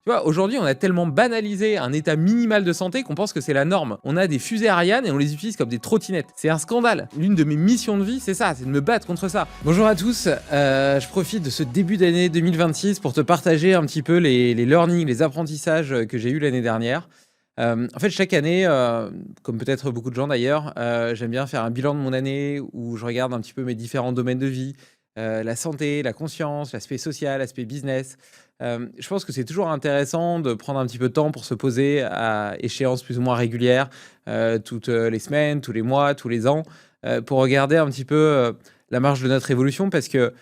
Tu vois, aujourd'hui, on a tellement banalisé un état minimal de santé qu'on pense que c'est la norme. On a des fusées Ariane et on les utilise comme des trottinettes. C'est un scandale. L'une de mes missions de vie, c'est ça, c'est de me battre contre ça. Bonjour à tous, je profite de ce début d'année 2026 pour te partager un petit peu les learnings, les apprentissages que j'ai eus l'année dernière. En fait, chaque année, comme peut-être beaucoup de gens d'ailleurs, j'aime bien faire un bilan de mon année où je regarde un petit peu mes différents domaines de vie, la santé, la conscience, l'aspect social, l'aspect business. Je pense que c'est toujours intéressant de prendre un petit peu de temps pour se poser à échéances plus ou moins régulières, toutes les semaines, tous les mois, tous les ans, pour regarder un petit peu la marge de notre évolution parce que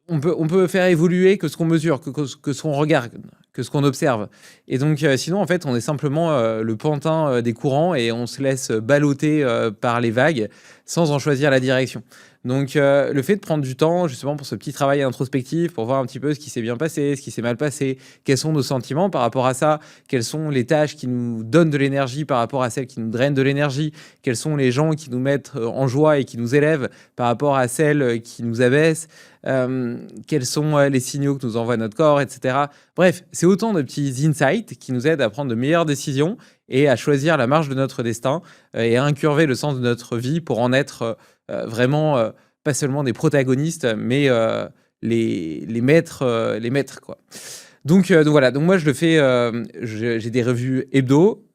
on peut faire évoluer que ce qu'on mesure, que ce qu'on regarde, que ce qu'on observe. Et donc, sinon, en fait, on est simplement le pantin des courants et on se laisse balloter par les vagues sans en choisir la direction. Donc, le fait de prendre du temps, justement, pour ce petit travail introspectif, pour voir un petit peu ce qui s'est bien passé, ce qui s'est mal passé, quels sont nos sentiments par rapport à ça, quelles sont les tâches qui nous donnent de l'énergie par rapport à celles qui nous drainent de l'énergie, quels sont les gens qui nous mettent en joie et qui nous élèvent par rapport à celles qui nous abaissent, quels sont les signaux que nous envoie notre corps, etc. Bref, c'est autant de petits insights qui nous aident à prendre de meilleures décisions et à choisir la marge de notre destin et à incurver le sens de notre vie pour en être vraiment pas seulement des protagonistes, mais les maîtres, quoi. Donc voilà, donc moi je le fais, j'ai des revues hebdo,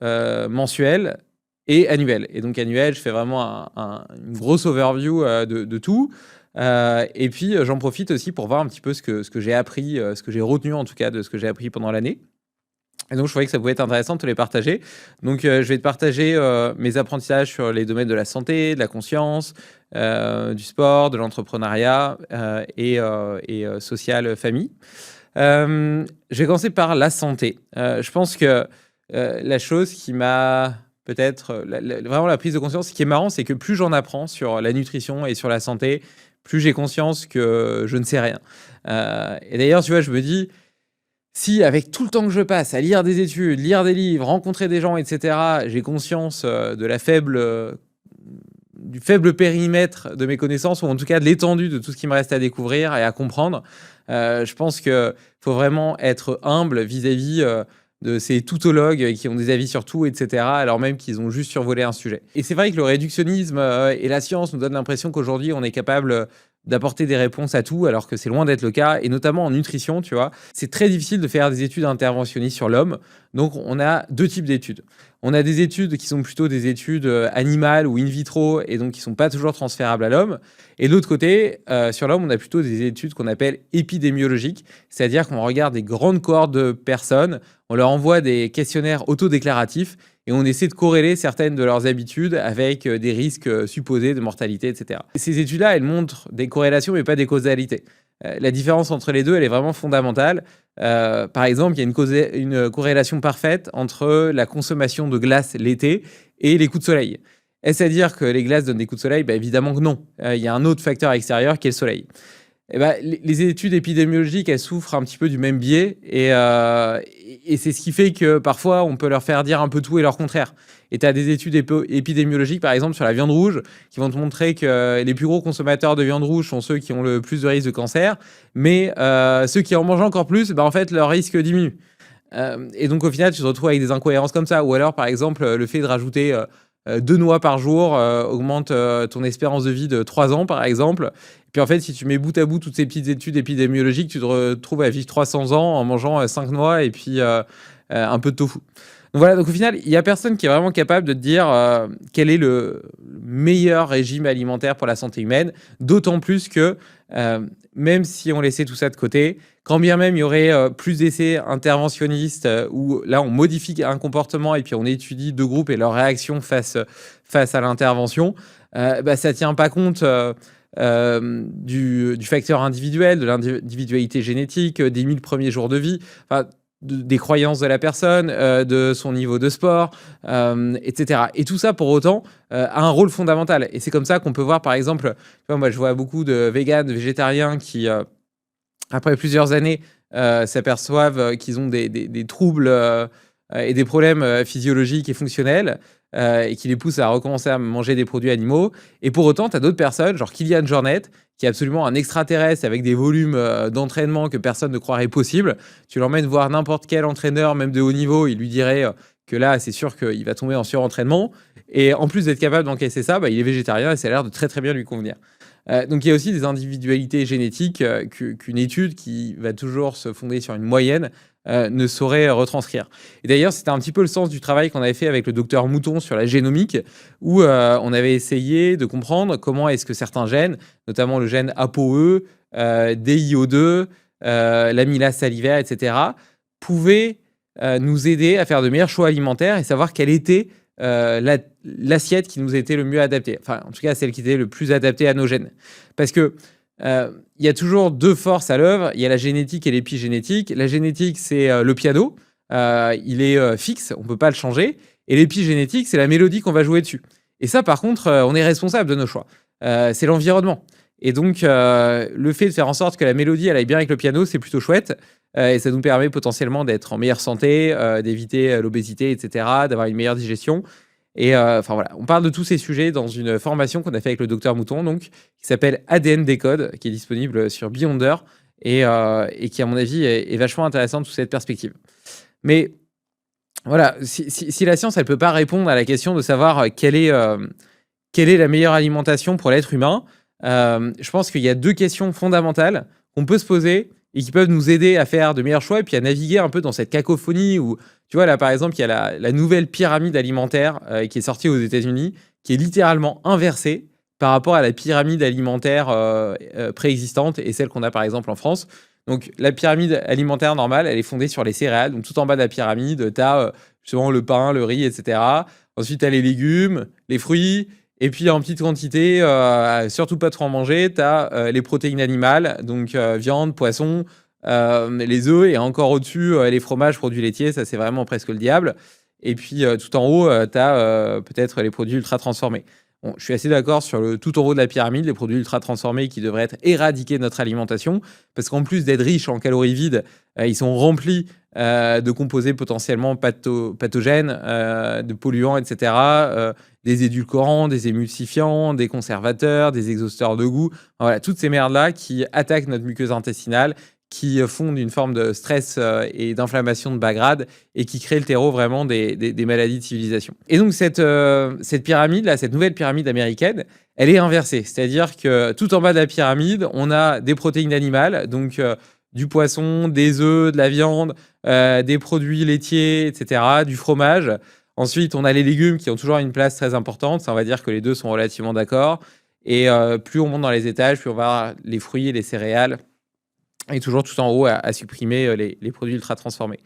mensuelles et annuelles. Et donc annuelles, je fais vraiment une grosse overview de tout. Et puis j'en profite aussi pour voir un petit peu ce que j'ai appris, ce que j'ai retenu en tout cas de ce que j'ai appris pendant l'année. Et donc je trouvais que ça pouvait être intéressant de te les partager. Donc je vais te partager mes apprentissages sur les domaines de la santé, de la conscience, du sport, de l'entrepreneuriat et social famille. Je vais commencer par la santé. Je pense que la chose qui m'a peut-être vraiment la prise de conscience, ce qui est marrant, c'est que plus j'en apprends sur la nutrition et sur la santé, plus j'ai conscience que je ne sais rien. Et d'ailleurs, tu vois, je me dis, si avec tout le temps que je passe à lire des études, lire des livres, rencontrer des gens, etc., j'ai conscience du faible périmètre de mes connaissances, ou en tout cas de l'étendue de tout ce qui me reste à découvrir et à comprendre, je pense qu'il faut vraiment être humble vis-à-vis de ces toutologues qui ont des avis sur tout, etc., alors même qu'ils ont juste survolé un sujet. Et c'est vrai que le réductionnisme et la science nous donnent l'impression qu'aujourd'hui, on est capable d'apporter des réponses à tout, alors que c'est loin d'être le cas, et notamment en nutrition, tu vois. C'est très difficile de faire des études interventionnistes sur l'homme, donc on a deux types d'études. On a des études qui sont plutôt des études animales ou in vitro, et donc qui ne sont pas toujours transférables à l'homme. Et de l'autre côté, sur l'homme, on a plutôt des études qu'on appelle épidémiologiques, c'est-à-dire qu'on regarde des grandes cohortes de personnes, on leur envoie des questionnaires autodéclaratifs, et on essaie de corréler certaines de leurs habitudes avec des risques supposés de mortalité, etc. Ces études-là, elles montrent des corrélations, mais pas des causalités. La différence entre les deux, elle est vraiment fondamentale. Par exemple, il y a une corrélation parfaite entre la consommation de glace l'été et les coups de soleil. Est-ce à dire que les glaces donnent des coups de soleil ? Évidemment que non. Il y a un autre facteur extérieur qui est le soleil. Les études épidémiologiques, elles souffrent un petit peu du même biais et c'est ce qui fait que parfois on peut leur faire dire un peu tout et leur contraire. Et tu as des études épidémiologiques, par exemple sur la viande rouge, qui vont te montrer que les plus gros consommateurs de viande rouge sont ceux qui ont le plus de risque de cancer, mais ceux qui en mangent encore plus, en fait leur risque diminue. Et donc au final tu te retrouves avec des incohérences comme ça. Ou alors par exemple le fait de rajouter 2 noix par jour augmente ton espérance de vie de 3 ans par exemple. Et puis en fait, si tu mets bout à bout toutes ces petites études épidémiologiques, tu te retrouves à vivre 300 ans en mangeant 5 noix et puis un peu de tofu. Donc voilà, donc au final, il n'y a personne qui est vraiment capable de te dire quel est le meilleur régime alimentaire pour la santé humaine, d'autant plus que même si on laissait tout ça de côté, quand bien même il y aurait plus d'essais interventionnistes où là on modifie un comportement et puis on étudie deux groupes et leurs réactions face à l'intervention, ça ne tient pas compte du facteur individuel, de l'individualité génétique, des 1000 premiers jours de vie, des croyances de la personne, de son niveau de sport, etc. Et tout ça, pour autant, a un rôle fondamental. Et c'est comme ça qu'on peut voir, par exemple, moi je vois beaucoup de véganes, de végétariens qui, après plusieurs années, s'aperçoivent qu'ils ont des troubles et des problèmes physiologiques et fonctionnels. et qui les pousse à recommencer à manger des produits animaux. Et pour autant, tu as d'autres personnes, genre Kylian Jornet, qui est absolument un extraterrestre avec des volumes d'entraînement que personne ne croirait possible. Tu l'emmènes voir n'importe quel entraîneur, même de haut niveau, il lui dirait que là, c'est sûr qu'il va tomber en surentraînement. Et en plus d'être capable d'encaisser ça, il est végétarien et ça a l'air de très très bien lui convenir. Donc il y a aussi des individualités génétiques qu'une étude qui va toujours se fonder sur une moyenne ne saurait retranscrire. Et d'ailleurs, c'était un petit peu le sens du travail qu'on avait fait avec le docteur Mouton sur la génomique, où on avait essayé de comprendre comment est-ce que certains gènes, notamment le gène ApoE, DIO2, l'amylase salivaire, etc., pouvaient nous aider à faire de meilleurs choix alimentaires et savoir quelle était l'assiette qui nous était le mieux adaptée. Enfin, en tout cas, celle qui était le plus adaptée à nos gènes. Parce que il y a toujours deux forces à l'œuvre. Il y a la génétique et l'épigénétique. La génétique, c'est le piano. Il est fixe, on ne peut pas le changer. Et l'épigénétique, c'est la mélodie qu'on va jouer dessus. Et ça, par contre, on est responsable de nos choix. C'est l'environnement. Et donc, le fait de faire en sorte que la mélodie elle aille bien avec le piano, c'est plutôt chouette. Et ça nous permet potentiellement d'être en meilleure santé, d'éviter l'obésité, etc., d'avoir une meilleure digestion. Et enfin voilà, on parle de tous ces sujets dans une formation qu'on a fait avec le docteur Mouton, donc, qui s'appelle ADN Décode, qui est disponible sur Beyonder et qui, à mon avis, est vachement intéressante sous cette perspective. Mais voilà, si la science, elle peut pas répondre à la question de savoir quelle est la meilleure alimentation pour l'être humain, je pense qu'il y a deux questions fondamentales qu'on peut se poser et qui peuvent nous aider à faire de meilleurs choix et puis à naviguer un peu dans cette cacophonie où, tu vois, là, par exemple, il y a la nouvelle pyramide alimentaire qui est sortie aux États-Unis, qui est littéralement inversée par rapport à la pyramide alimentaire préexistante et celle qu'on a, par exemple, en France. Donc, la pyramide alimentaire normale, elle est fondée sur les céréales. Donc, tout en bas de la pyramide, tu as justement le pain, le riz, etc. Ensuite, tu as les légumes, les fruits. Et puis, en petite quantité, surtout pas trop en manger, tu as les protéines animales, donc viande, poisson, les œufs, et encore au-dessus, les fromages, produits laitiers, ça c'est vraiment presque le diable. Et puis, tout en haut, tu as peut-être les produits ultra transformés. Bon, je suis assez d'accord sur le tout en haut de la pyramide, les produits ultra transformés qui devraient être éradiqués de notre alimentation, parce qu'en plus d'être riches en calories vides, ils sont remplis de composés potentiellement pathogènes, de polluants, etc., des édulcorants, des émulsifiants, des conservateurs, des exhausteurs de goût. Voilà, toutes ces merdes-là qui attaquent notre muqueuse intestinale, qui font une forme de stress et d'inflammation de bas grade et qui créent le terreau vraiment des maladies de civilisation. Et donc cette pyramide-là, cette nouvelle pyramide américaine, elle est inversée. C'est-à-dire que tout en bas de la pyramide, on a des protéines animales, donc du poisson, des œufs, de la viande, des produits laitiers, etc., du fromage. Ensuite, on a les légumes qui ont toujours une place très importante. Ça, on va dire que les deux sont relativement d'accord. Et plus on monte dans les étages, plus on va avoir les fruits et les céréales. Et toujours tout en haut à supprimer les produits ultra transformés.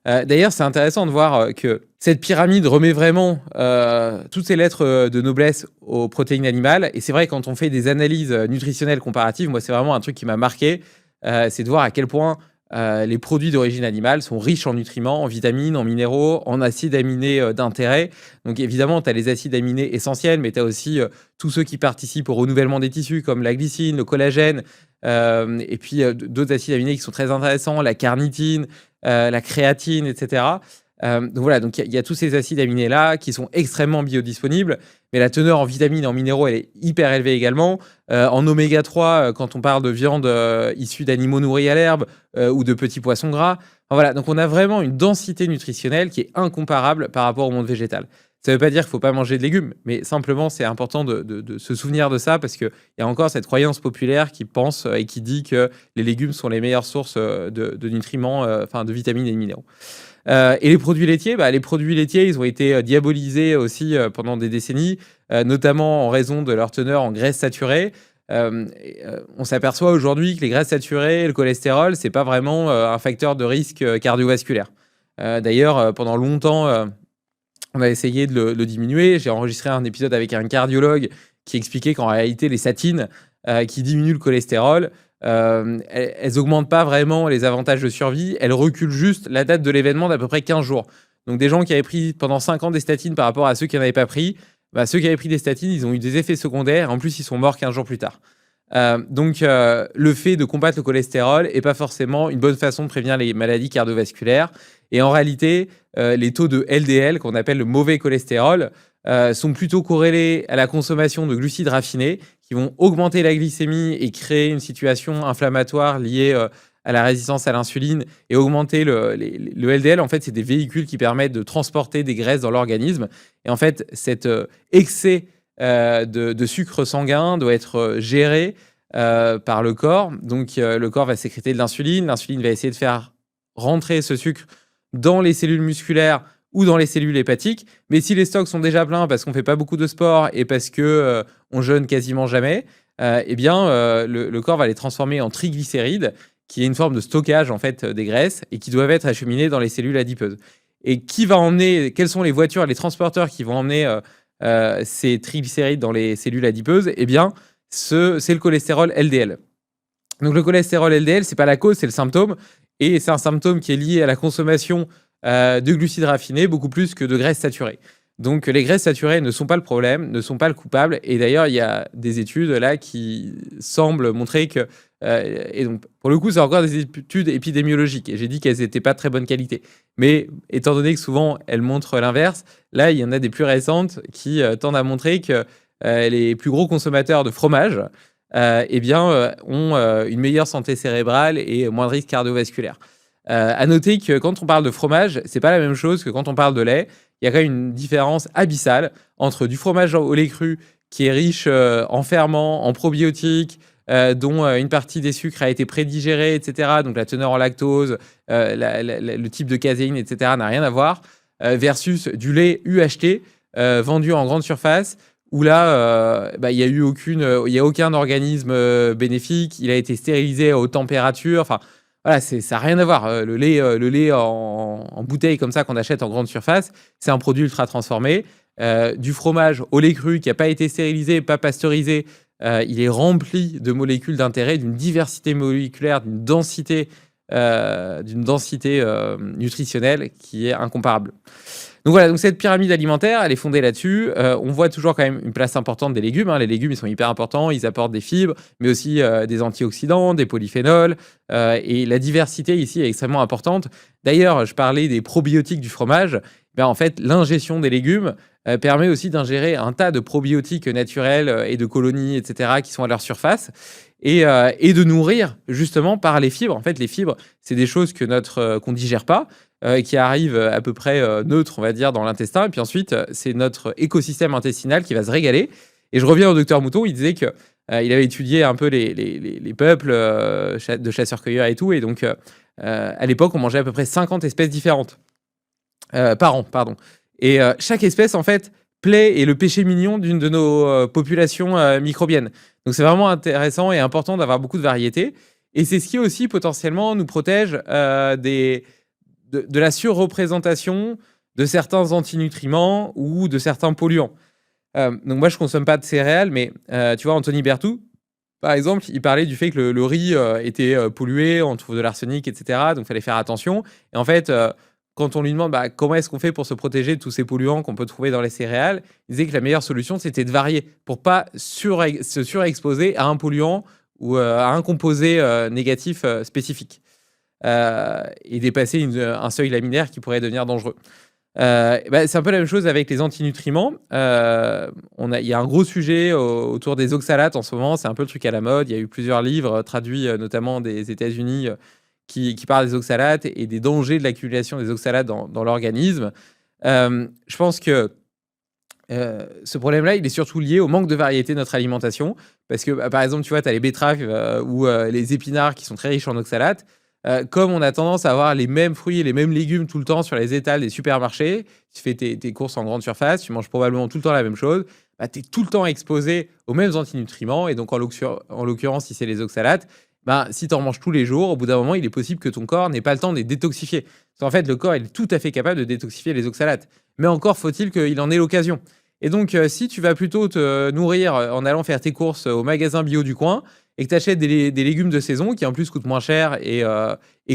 D'ailleurs, c'est intéressant de voir que cette pyramide remet vraiment toutes ces lettres de noblesse aux protéines animales. Et c'est vrai, quand on fait des analyses nutritionnelles comparatives, moi, c'est vraiment un truc qui m'a marqué. C'est de voir à quel point les produits d'origine animale sont riches en nutriments, en vitamines, en minéraux, en acides aminés d'intérêt. Donc évidemment, tu as les acides aminés essentiels, mais tu as aussi tous ceux qui participent au renouvellement des tissus, comme la glycine, le collagène, et puis d'autres acides aminés qui sont très intéressants, la carnitine, la créatine, etc. Donc voilà, donc il y a tous ces acides aminés-là qui sont extrêmement biodisponibles, mais la teneur en vitamines et en minéraux, elle est hyper élevée également. En oméga 3, quand on parle de viande issue d'animaux nourris à l'herbe ou de petits poissons gras. Enfin, voilà, donc on a vraiment une densité nutritionnelle qui est incomparable par rapport au monde végétal. Ça ne veut pas dire qu'il ne faut pas manger de légumes, mais simplement, c'est important de se souvenir de ça parce qu'il y a encore cette croyance populaire qui pense et qui dit que les légumes sont les meilleures sources de nutriments, enfin de vitamines et de minéraux. Et les produits laitiers, ils ont été diabolisés aussi pendant des décennies, notamment en raison de leur teneur en graisses saturées. On s'aperçoit aujourd'hui que les graisses saturées et le cholestérol, c'est pas vraiment un facteur de risque cardiovasculaire. D'ailleurs, pendant longtemps, on a essayé de le diminuer. J'ai enregistré un épisode avec un cardiologue qui expliquait qu'en réalité, les statines qui diminuent le cholestérol, elles augmentent pas vraiment les avantages de survie, elles reculent juste la date de l'événement d'à peu près 15 jours. Donc des gens qui avaient pris pendant 5 ans des statines par rapport à ceux qui n'en avaient pas pris, ceux qui avaient pris des statines, ils ont eu des effets secondaires, en plus ils sont morts 15 jours plus tard. Donc le fait de combattre le cholestérol n'est pas forcément une bonne façon de prévenir les maladies cardiovasculaires. Et en réalité, les taux de LDL, qu'on appelle le mauvais cholestérol, sont plutôt corrélés à la consommation de glucides raffinés qui vont augmenter la glycémie et créer une situation inflammatoire liée à la résistance à l'insuline et augmenter le LDL. En fait, c'est des véhicules qui permettent de transporter des graisses dans l'organisme. Et en fait, cet excès de sucre sanguin doit être géré par le corps. Donc, le corps va sécréter de l'insuline. L'insuline va essayer de faire rentrer ce sucre dans les cellules musculaires ou dans les cellules hépatiques. Mais si les stocks sont déjà pleins parce qu'on ne fait pas beaucoup de sport et parce qu'on on jeûne quasiment jamais, eh bien, le corps va les transformer en triglycérides, qui est une forme de stockage en fait des graisses et qui doivent être acheminées dans les cellules adipeuses. Et qui va emmener, quelles sont les voitures, les transporteurs qui vont emmener ces triglycérides dans les cellules adipeuses? Eh bien, c'est le cholestérol LDL. Donc le cholestérol LDL, c'est pas la cause, c'est le symptôme. Et c'est un symptôme qui est lié à la consommation de glucides raffinés, beaucoup plus que de graisses saturées. Donc les graisses saturées ne sont pas le problème, ne sont pas le coupable. Et d'ailleurs, il y a des études là qui semblent montrer que... et donc, pour le coup, c'est encore des études épidémiologiques. Et j'ai dit qu'elles n'étaient pas de très bonne qualité. Mais étant donné que souvent, elles montrent l'inverse, là, il y en a des plus récentes qui tendent à montrer que les plus gros consommateurs de fromage ont une meilleure santé cérébrale et moins de risques cardiovasculaires. À noter que quand on parle de fromage, c'est pas la même chose que quand on parle de lait. Il y a quand même une différence abyssale entre du fromage au lait cru qui est riche en ferments, en probiotiques, dont une partie des sucres a été prédigérée, etc. Donc la teneur en lactose, le type de caséine, etc. n'a rien à voir, versus du lait UHT vendu en grande surface, où là, il n'y a aucun organisme bénéfique, il a été stérilisé à haute température, enfin... Voilà, ça n'a rien à voir. Le lait en bouteille comme ça qu'on achète en grande surface, c'est un produit ultra transformé. Du fromage au lait cru qui n'a pas été stérilisé, pas pasteurisé, il est rempli de molécules d'intérêt, d'une diversité moléculaire, d'une densité nutritionnelle qui est incomparable. Donc voilà, donc cette pyramide alimentaire, elle est fondée là-dessus. On voit toujours quand même une place importante des légumes. Les légumes, ils sont hyper importants. Ils apportent des fibres, mais aussi des antioxydants, des polyphénols. Et la diversité ici est extrêmement importante. D'ailleurs, je parlais des probiotiques du fromage. En fait, l'ingestion des légumes permet aussi d'ingérer un tas de probiotiques naturels et de colonies, etc., qui sont à leur surface. Et de nourrir justement par les fibres. En fait, les fibres, c'est des choses qu'on digère pas, qui arrivent à peu près neutres, on va dire, dans l'intestin. Et puis ensuite, c'est notre écosystème intestinal qui va se régaler. Et je reviens au docteur Mouton, il disait qu'il avait étudié un peu les peuples de chasseurs-cueilleurs et tout. Et donc, à l'époque, on mangeait à peu près 50 espèces différentes par an, pardon. Et chaque espèce, en fait, plaît est le péché mignon d'une de nos populations microbiennes. Donc c'est vraiment intéressant et important d'avoir beaucoup de variétés. Et c'est ce qui aussi potentiellement nous protège de la surreprésentation de certains antinutriments ou de certains polluants. Donc moi, je ne consomme pas de céréales, mais tu vois, Anthony Berthoud, par exemple, il parlait du fait que le riz était pollué, on trouve de l'arsenic, etc. Donc il fallait faire attention. Et en fait... quand on lui demande comment est-ce qu'on fait pour se protéger de tous ces polluants qu'on peut trouver dans les céréales, il disait que la meilleure solution, c'était de varier pour ne pas se surexposer à un polluant ou à un composé négatif spécifique et dépasser un seuil laminaire qui pourrait devenir dangereux. C'est un peu la même chose avec les antinutriments. Il y a un gros sujet autour des oxalates en ce moment, c'est un peu le truc à la mode. Il y a eu plusieurs livres traduits notamment des États-Unis qui parle des oxalates et des dangers de l'accumulation des oxalates dans l'organisme. Je pense que ce problème-là, il est surtout lié au manque de variété de notre alimentation. Parce que, par exemple, tu vois, tu as les betteraves ou les épinards qui sont très riches en oxalates. Comme on a tendance à avoir les mêmes fruits et les mêmes légumes tout le temps sur les étals des supermarchés, tu fais tes courses en grande surface, tu manges probablement tout le temps la même chose, tu es tout le temps exposé aux mêmes antinutriments. Et donc, en l'occurrence, si c'est les oxalates, si tu en manges tous les jours, au bout d'un moment, il est possible que ton corps n'ait pas le temps de les détoxifier. Parce qu'en fait, le corps il est tout à fait capable de détoxifier les oxalates. Mais encore faut-il qu'il en ait l'occasion. Et donc, si tu vas plutôt te nourrir en allant faire tes courses au magasin bio du coin et que tu achètes des légumes de saison qui en plus coûtent moins cher et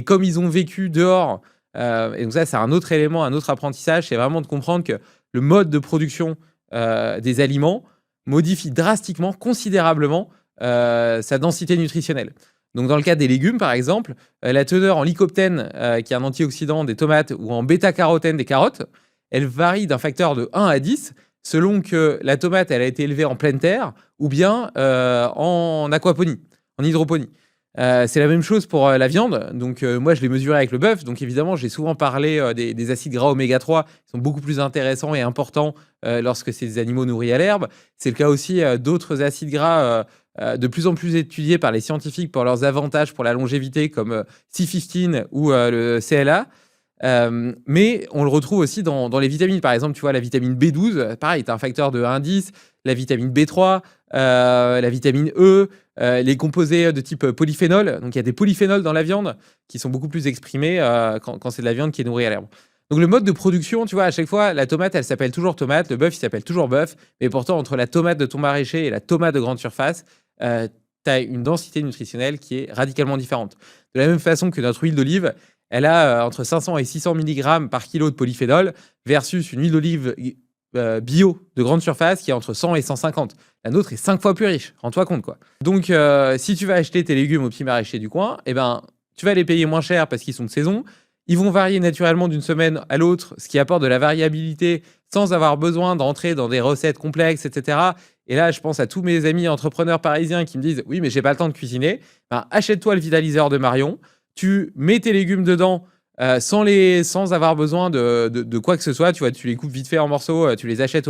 comme ils ont vécu dehors, et donc ça, c'est un autre élément, un autre apprentissage, c'est vraiment de comprendre que le mode de production des aliments modifie drastiquement, considérablement sa densité nutritionnelle. Donc, dans le cas des légumes, par exemple, la teneur en lycopène, qui est un antioxydant des tomates, ou en bêta-carotène des carottes, elle varie d'un facteur de 1 à 10 selon que la tomate elle a été élevée en pleine terre ou bien en aquaponie, en hydroponie. C'est la même chose pour la viande. Donc, moi, je l'ai mesuré avec le bœuf. Donc, évidemment, j'ai souvent parlé des acides gras oméga 3 qui sont beaucoup plus intéressants et importants lorsque c'est des animaux nourris à l'herbe. C'est le cas aussi d'autres acides gras de plus en plus étudiés par les scientifiques pour leurs avantages pour la longévité, comme C15 ou le CLA. Mais on le retrouve aussi dans les vitamines. Par exemple, tu vois, la vitamine B12, pareil, tu as un facteur de 1 à 10. La vitamine B3, la vitamine E, les composés de type polyphénol. Donc, il y a des polyphénols dans la viande qui sont beaucoup plus exprimés quand c'est de la viande qui est nourrie à l'herbe. Donc, le mode de production, tu vois, à chaque fois, la tomate, elle s'appelle toujours tomate. Le bœuf, il s'appelle toujours bœuf. Mais pourtant, entre la tomate de ton maraîcher et la tomate de grande surface, tu as une densité nutritionnelle qui est radicalement différente. De la même façon que notre huile d'olive, elle a entre 500 et 600 mg par kilo de polyphénol versus une huile d'olive bio de grande surface qui est entre 100 et 150. La nôtre est 5 fois plus riche, rends-toi compte quoi. Donc si tu vas acheter tes légumes au petit maraîcher du coin, eh ben, tu vas les payer moins cher parce qu'ils sont de saison. Ils vont varier naturellement d'une semaine à l'autre, ce qui apporte de la variabilité sans avoir besoin d'entrer dans des recettes complexes, etc. Et là, je pense à tous mes amis entrepreneurs parisiens qui me disent « Oui, mais j'ai pas le temps de cuisiner. » Ben, achète-toi le vitaliseur de Marion, tu mets tes légumes dedans, sans avoir besoin de quoi que ce soit. Tu vois, tu les coupes vite fait en morceaux, tu les achètes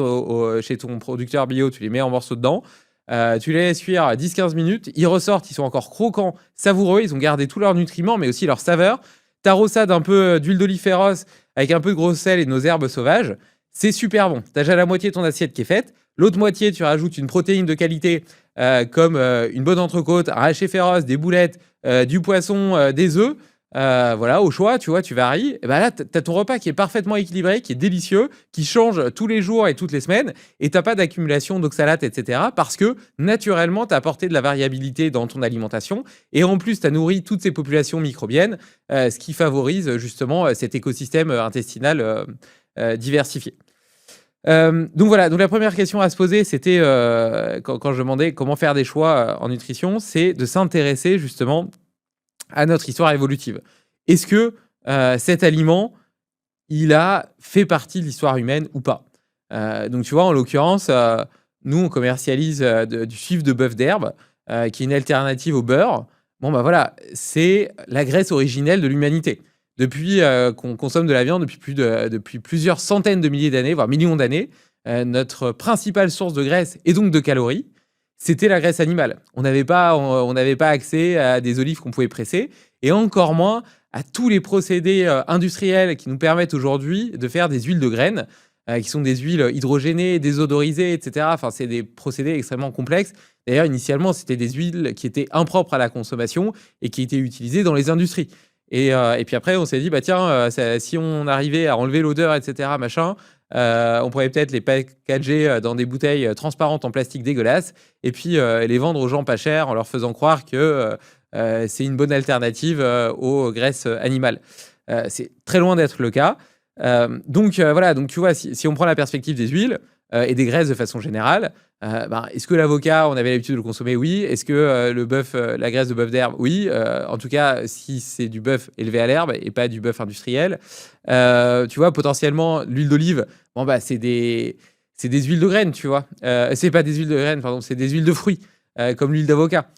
chez ton producteur bio, tu les mets en morceaux dedans, tu les laisses cuire 10-15 minutes, ils ressortent, ils sont encore croquants, savoureux, ils ont gardé tous leurs nutriments, mais aussi leur saveur. T'arroses ça d'un peu d'huile d'olive féroce avec un peu de gros sel et de nos herbes sauvages. C'est super bon. T'as déjà la moitié de ton assiette qui est faite. L'autre moitié, tu rajoutes une protéine de qualité comme une bonne entrecôte, un haché féroce, des boulettes, du poisson, des œufs. Voilà, au choix, tu vois, tu varies. Et ben là, tu as ton repas qui est parfaitement équilibré, qui est délicieux, qui change tous les jours et toutes les semaines, et tu n'as pas d'accumulation d'oxalate, etc. Parce que naturellement, tu as apporté de la variabilité dans ton alimentation, et en plus, tu as nourri toutes ces populations microbiennes, ce qui favorise justement cet écosystème intestinal diversifié. Donc voilà, donc la première question à se poser, c'était quand je demandais comment faire des choix en nutrition, c'est de s'intéresser justement à notre histoire évolutive. Est-ce que cet aliment, il a fait partie de l'histoire humaine ou pas? Donc tu vois, en l'occurrence, nous, on commercialise du suif de bœuf d'herbe, qui est une alternative au beurre. Bon, bah voilà, c'est la graisse originelle de l'humanité. Depuis qu'on consomme de la viande depuis plusieurs centaines de milliers d'années, voire millions d'années, notre principale source de graisse et donc de calories, c'était la graisse animale. On n'avait pas accès à des olives qu'on pouvait presser, et encore moins à tous les procédés industriels qui nous permettent aujourd'hui de faire des huiles de graines, qui sont des huiles hydrogénées, désodorisées, etc. Enfin, c'est des procédés extrêmement complexes. D'ailleurs, initialement, c'était des huiles qui étaient impropres à la consommation et qui étaient utilisées dans les industries. Et puis après, on s'est dit, bah tiens, si on arrivait à enlever l'odeur, etc., machin, on pourrait peut-être les packager dans des bouteilles transparentes en plastique dégueulasse et puis les vendre aux gens pas cher en leur faisant croire que c'est une bonne alternative aux graisses animales. C'est très loin d'être le cas. Donc voilà, donc tu vois, si on prend la perspective des huiles et des graisses de façon générale, est-ce que l'avocat, on avait l'habitude de le consommer? Oui. Est-ce que le bœuf, la graisse de bœuf d'herbe? Oui. En tout cas, si c'est du bœuf élevé à l'herbe et pas du bœuf industriel. Tu vois, potentiellement, l'huile d'olive, c'est des huiles de graines, tu vois. C'est pas des huiles de graines, pardon, c'est des huiles de fruits, comme l'huile d'avocat.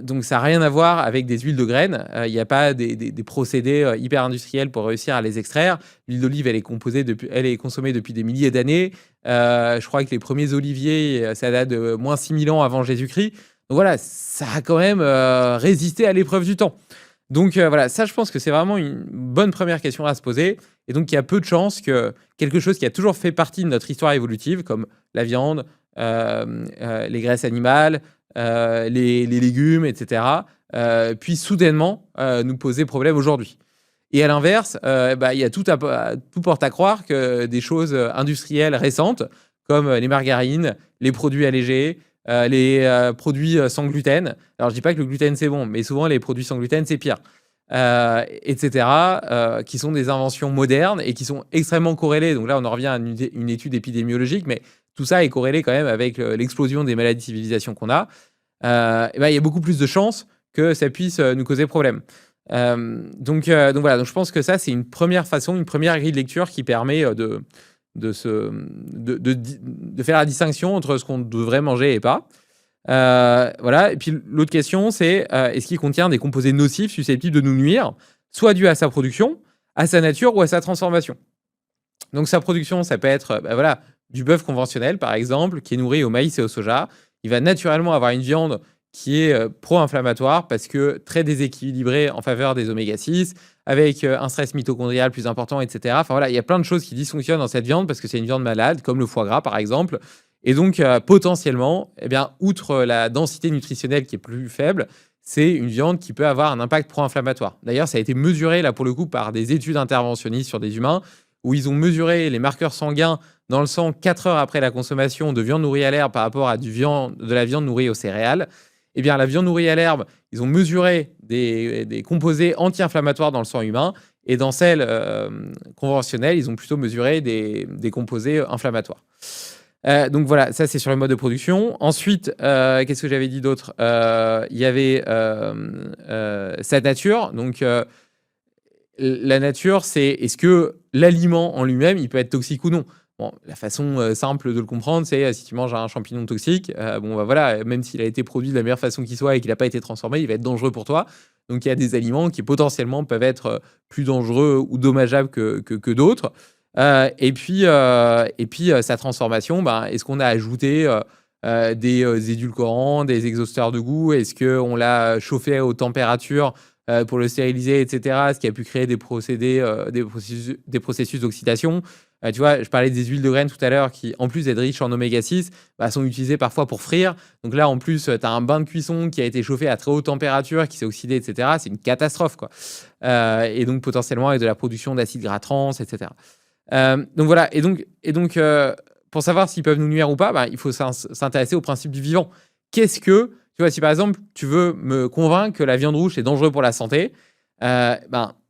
Donc ça n'a rien à voir avec des huiles de graines. Il n'y a pas des procédés hyper industriels pour réussir à les extraire. L'huile d'olive, elle est consommée depuis des milliers d'années. Je crois que les premiers oliviers, ça date de moins 6000 ans avant Jésus-Christ. Donc voilà, ça a quand même résisté à l'épreuve du temps. Donc voilà, ça je pense que c'est vraiment une bonne première question à se poser. Et donc il y a peu de chances que quelque chose qui a toujours fait partie de notre histoire évolutive, comme la viande, les graisses animales, les légumes, etc., puisse soudainement nous poser problème aujourd'hui. Et à l'inverse, il y a tout porte à croire que des choses industrielles récentes, comme les margarines, les produits allégés, les produits sans gluten. Alors, je dis pas que le gluten, c'est bon, mais souvent, les produits sans gluten, c'est pire. Etc., qui sont des inventions modernes et qui sont extrêmement corrélées. Donc là, on en revient à une étude épidémiologique, mais tout ça est corrélé quand même avec l'explosion des maladies de civilisation qu'on a. Il y a beaucoup plus de chances que ça puisse nous causer problème. Donc voilà, donc je pense que ça, c'est une première façon, une première grille de lecture qui permet de faire la distinction entre ce qu'on devrait manger et pas. Voilà. Et puis l'autre question, c'est est-ce qu'il contient des composés nocifs susceptibles de nous nuire, soit dû à sa production, à sa nature ou à sa transformation. Donc sa production, ça peut être voilà, du bœuf conventionnel, par exemple, qui est nourri au maïs et au soja. Il va naturellement avoir une viande qui est pro-inflammatoire parce que très déséquilibrée en faveur des oméga-6, avec un stress mitochondrial plus important, etc. Enfin voilà, il y a plein de choses qui dysfonctionnent dans cette viande parce que c'est une viande malade, comme le foie gras, par exemple. Et donc, potentiellement, eh bien, outre la densité nutritionnelle qui est plus faible, c'est une viande qui peut avoir un impact pro-inflammatoire. D'ailleurs, ça a été mesuré, là, pour le coup, par des études interventionnistes sur des humains, où ils ont mesuré les marqueurs sanguins dans le sang 4 heures après la consommation de viande nourrie à l'herbe par rapport à de la viande nourrie aux céréales. Eh bien, la viande nourrie à l'herbe, ils ont mesuré des composés anti-inflammatoires dans le sang humain, et dans celle conventionnelle, ils ont plutôt mesuré des composés inflammatoires. Donc voilà, ça c'est sur le mode de production. Ensuite, qu'est-ce que j'avais dit d'autre? Il y avait sa nature. Donc la nature, c'est est-ce que l'aliment en lui-même, il peut être toxique ou non? Bon, la façon simple de le comprendre, c'est si tu manges un champignon toxique, bon bah voilà, même s'il a été produit de la meilleure façon qui soit et qu'il n'a pas été transformé, il va être dangereux pour toi. Donc il y a des aliments qui potentiellement peuvent être plus dangereux ou dommageables que d'autres. Et puis sa transformation, est-ce qu'on a ajouté des édulcorants, des exhausteurs de goût? Est-ce qu'on l'a chauffé à haute température pour le stériliser, etc. Ce qui a pu créer des processus d'oxydation. Tu vois, je parlais des huiles de graines tout à l'heure qui, en plus d'être riches en oméga-6, sont utilisées parfois pour frire. Donc là, en plus, tu as un bain de cuisson qui a été chauffé à très haute température, qui s'est oxydé, etc. C'est une catastrophe, quoi. Et donc, potentiellement, avec de la production d'acides gras trans, etc. Donc voilà, et donc pour savoir s'ils peuvent nous nuire ou pas, il faut s'intéresser au principe du vivant. Qu'est-ce que, tu vois, si par exemple tu veux me convaincre que la viande rouge est dangereuse pour la santé,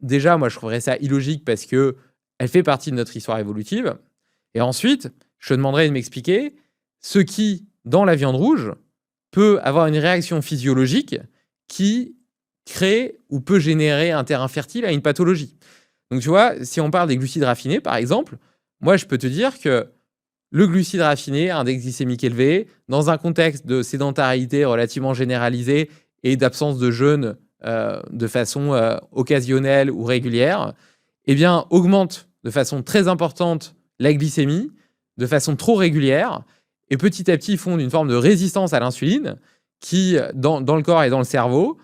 déjà moi je trouverais ça illogique parce que elle fait partie de notre histoire évolutive. Et ensuite, je te demanderais de m'expliquer ce qui, dans la viande rouge, peut avoir une réaction physiologique qui crée ou peut générer un terrain fertile à une pathologie. Donc, tu vois, si on parle des glucides raffinés, par exemple, moi, je peux te dire que le glucide raffiné, index glycémique élevé, dans un contexte de sédentarité relativement généralisée et d'absence de jeûne de façon occasionnelle ou régulière, eh bien, augmente de façon très importante la glycémie, de façon trop régulière, et petit à petit fonde une forme de résistance à l'insuline qui, dans le corps et dans le cerveau,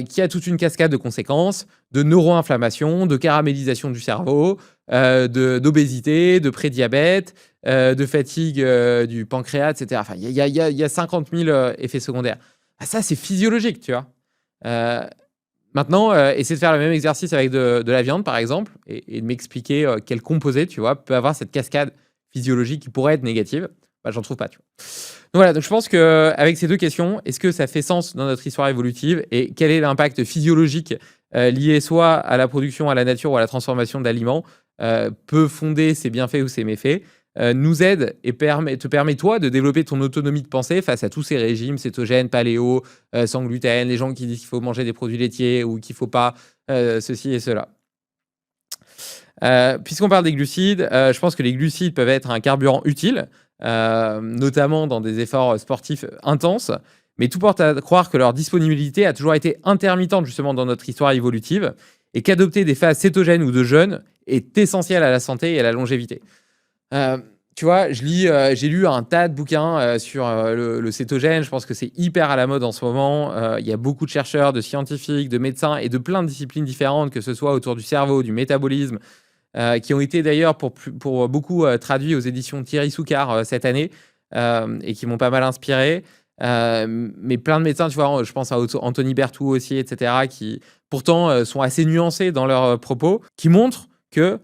qui a toute une cascade de conséquences, de neuroinflammation, de caramélisation du cerveau, d'obésité, de prédiabète, de fatigue du pancréas, etc. Enfin, il y a 50 000 effets secondaires. Ça, c'est physiologique, tu vois. Maintenant, essayer de faire le même exercice avec de la viande, par exemple, et de m'expliquer quel composé, tu vois, peut avoir cette cascade physiologique qui pourrait être négative. J'en trouve pas, tu vois. Donc voilà, donc je pense qu'avec ces deux questions, est-ce que ça fait sens dans notre histoire évolutive et quel est l'impact physiologique lié soit à la production, à la nature ou à la transformation d'aliments peut fonder ses bienfaits ou ses méfaits, nous aide et te permet, toi, de développer ton autonomie de pensée face à tous ces régimes cétogènes, paléo, sans gluten, les gens qui disent qu'il faut manger des produits laitiers ou qu'il ne faut pas ceci et cela. Puisqu'on parle des glucides, je pense que les glucides peuvent être un carburant utile, notamment dans des efforts sportifs intenses, mais tout porte à croire que leur disponibilité a toujours été intermittente justement dans notre histoire évolutive et qu'adopter des phases cétogènes ou de jeûne est essentiel à la santé et à la longévité. Tu vois, j'ai lu un tas de bouquins sur le cétogène. Je pense que c'est hyper à la mode en ce moment. Il y a beaucoup de chercheurs, de scientifiques, de médecins et de plein de disciplines différentes, que ce soit autour du cerveau, du métabolisme, qui ont été d'ailleurs pour beaucoup traduits aux éditions Thierry Soucard cette année et qui m'ont pas mal inspiré. Mais plein de médecins, tu vois, je pense à Anthony Berthoud aussi, etc., qui pourtant sont assez nuancés dans leurs propos, qui montrent que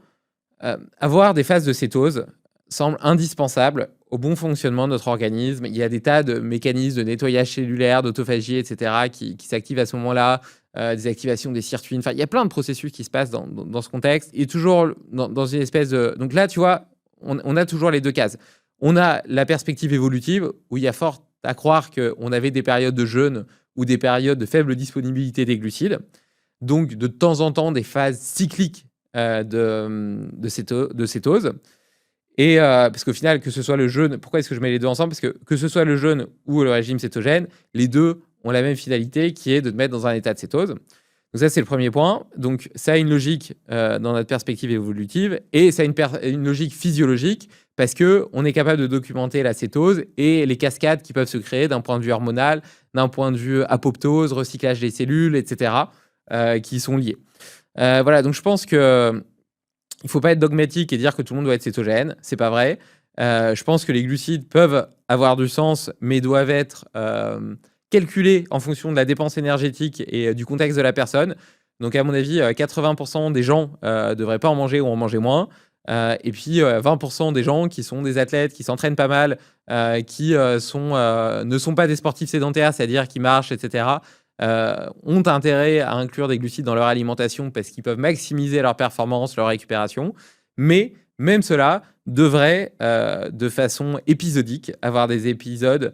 avoir des phases de cétose semble indispensable au bon fonctionnement de notre organisme. Il y a des tas de mécanismes de nettoyage cellulaire, d'autophagie, etc., qui s'activent à ce moment-là, des activations des sirtuines. Enfin, il y a plein de processus qui se passent dans ce contexte. Et toujours dans une espèce de... Donc là, tu vois, on a toujours les deux cases. On a la perspective évolutive, où il y a fort à croire qu'on avait des périodes de jeûne ou des périodes de faible disponibilité des glucides. Donc, de temps en temps, des phases cycliques de cétose. Et parce qu'au final, que ce soit le jeûne, pourquoi est-ce que je mets les deux ensemble? Parce que ce soit le jeûne ou le régime cétogène, les deux ont la même finalité qui est de te mettre dans un état de cétose. Donc ça, c'est le premier point. Donc ça a une logique dans notre perspective évolutive et ça a une logique physiologique parce qu'on est capable de documenter la cétose et les cascades qui peuvent se créer d'un point de vue hormonal, d'un point de vue apoptose, recyclage des cellules, etc., qui sont liés. Voilà, donc je pense que il ne faut pas être dogmatique et dire que tout le monde doit être cétogène. C'est pas vrai. Je pense que les glucides peuvent avoir du sens, mais doivent être calculés en fonction de la dépense énergétique et du contexte de la personne. Donc, à mon avis, 80% des gens ne devraient pas en manger ou en manger moins. Et puis, 20% des gens qui sont des athlètes, qui s'entraînent pas mal, qui ne sont pas des sportifs sédentaires, c'est-à-dire qui marchent, etc., ont intérêt à inclure des glucides dans leur alimentation parce qu'ils peuvent maximiser leur performance, leur récupération. Mais même cela devrait, de façon épisodique, avoir des épisodes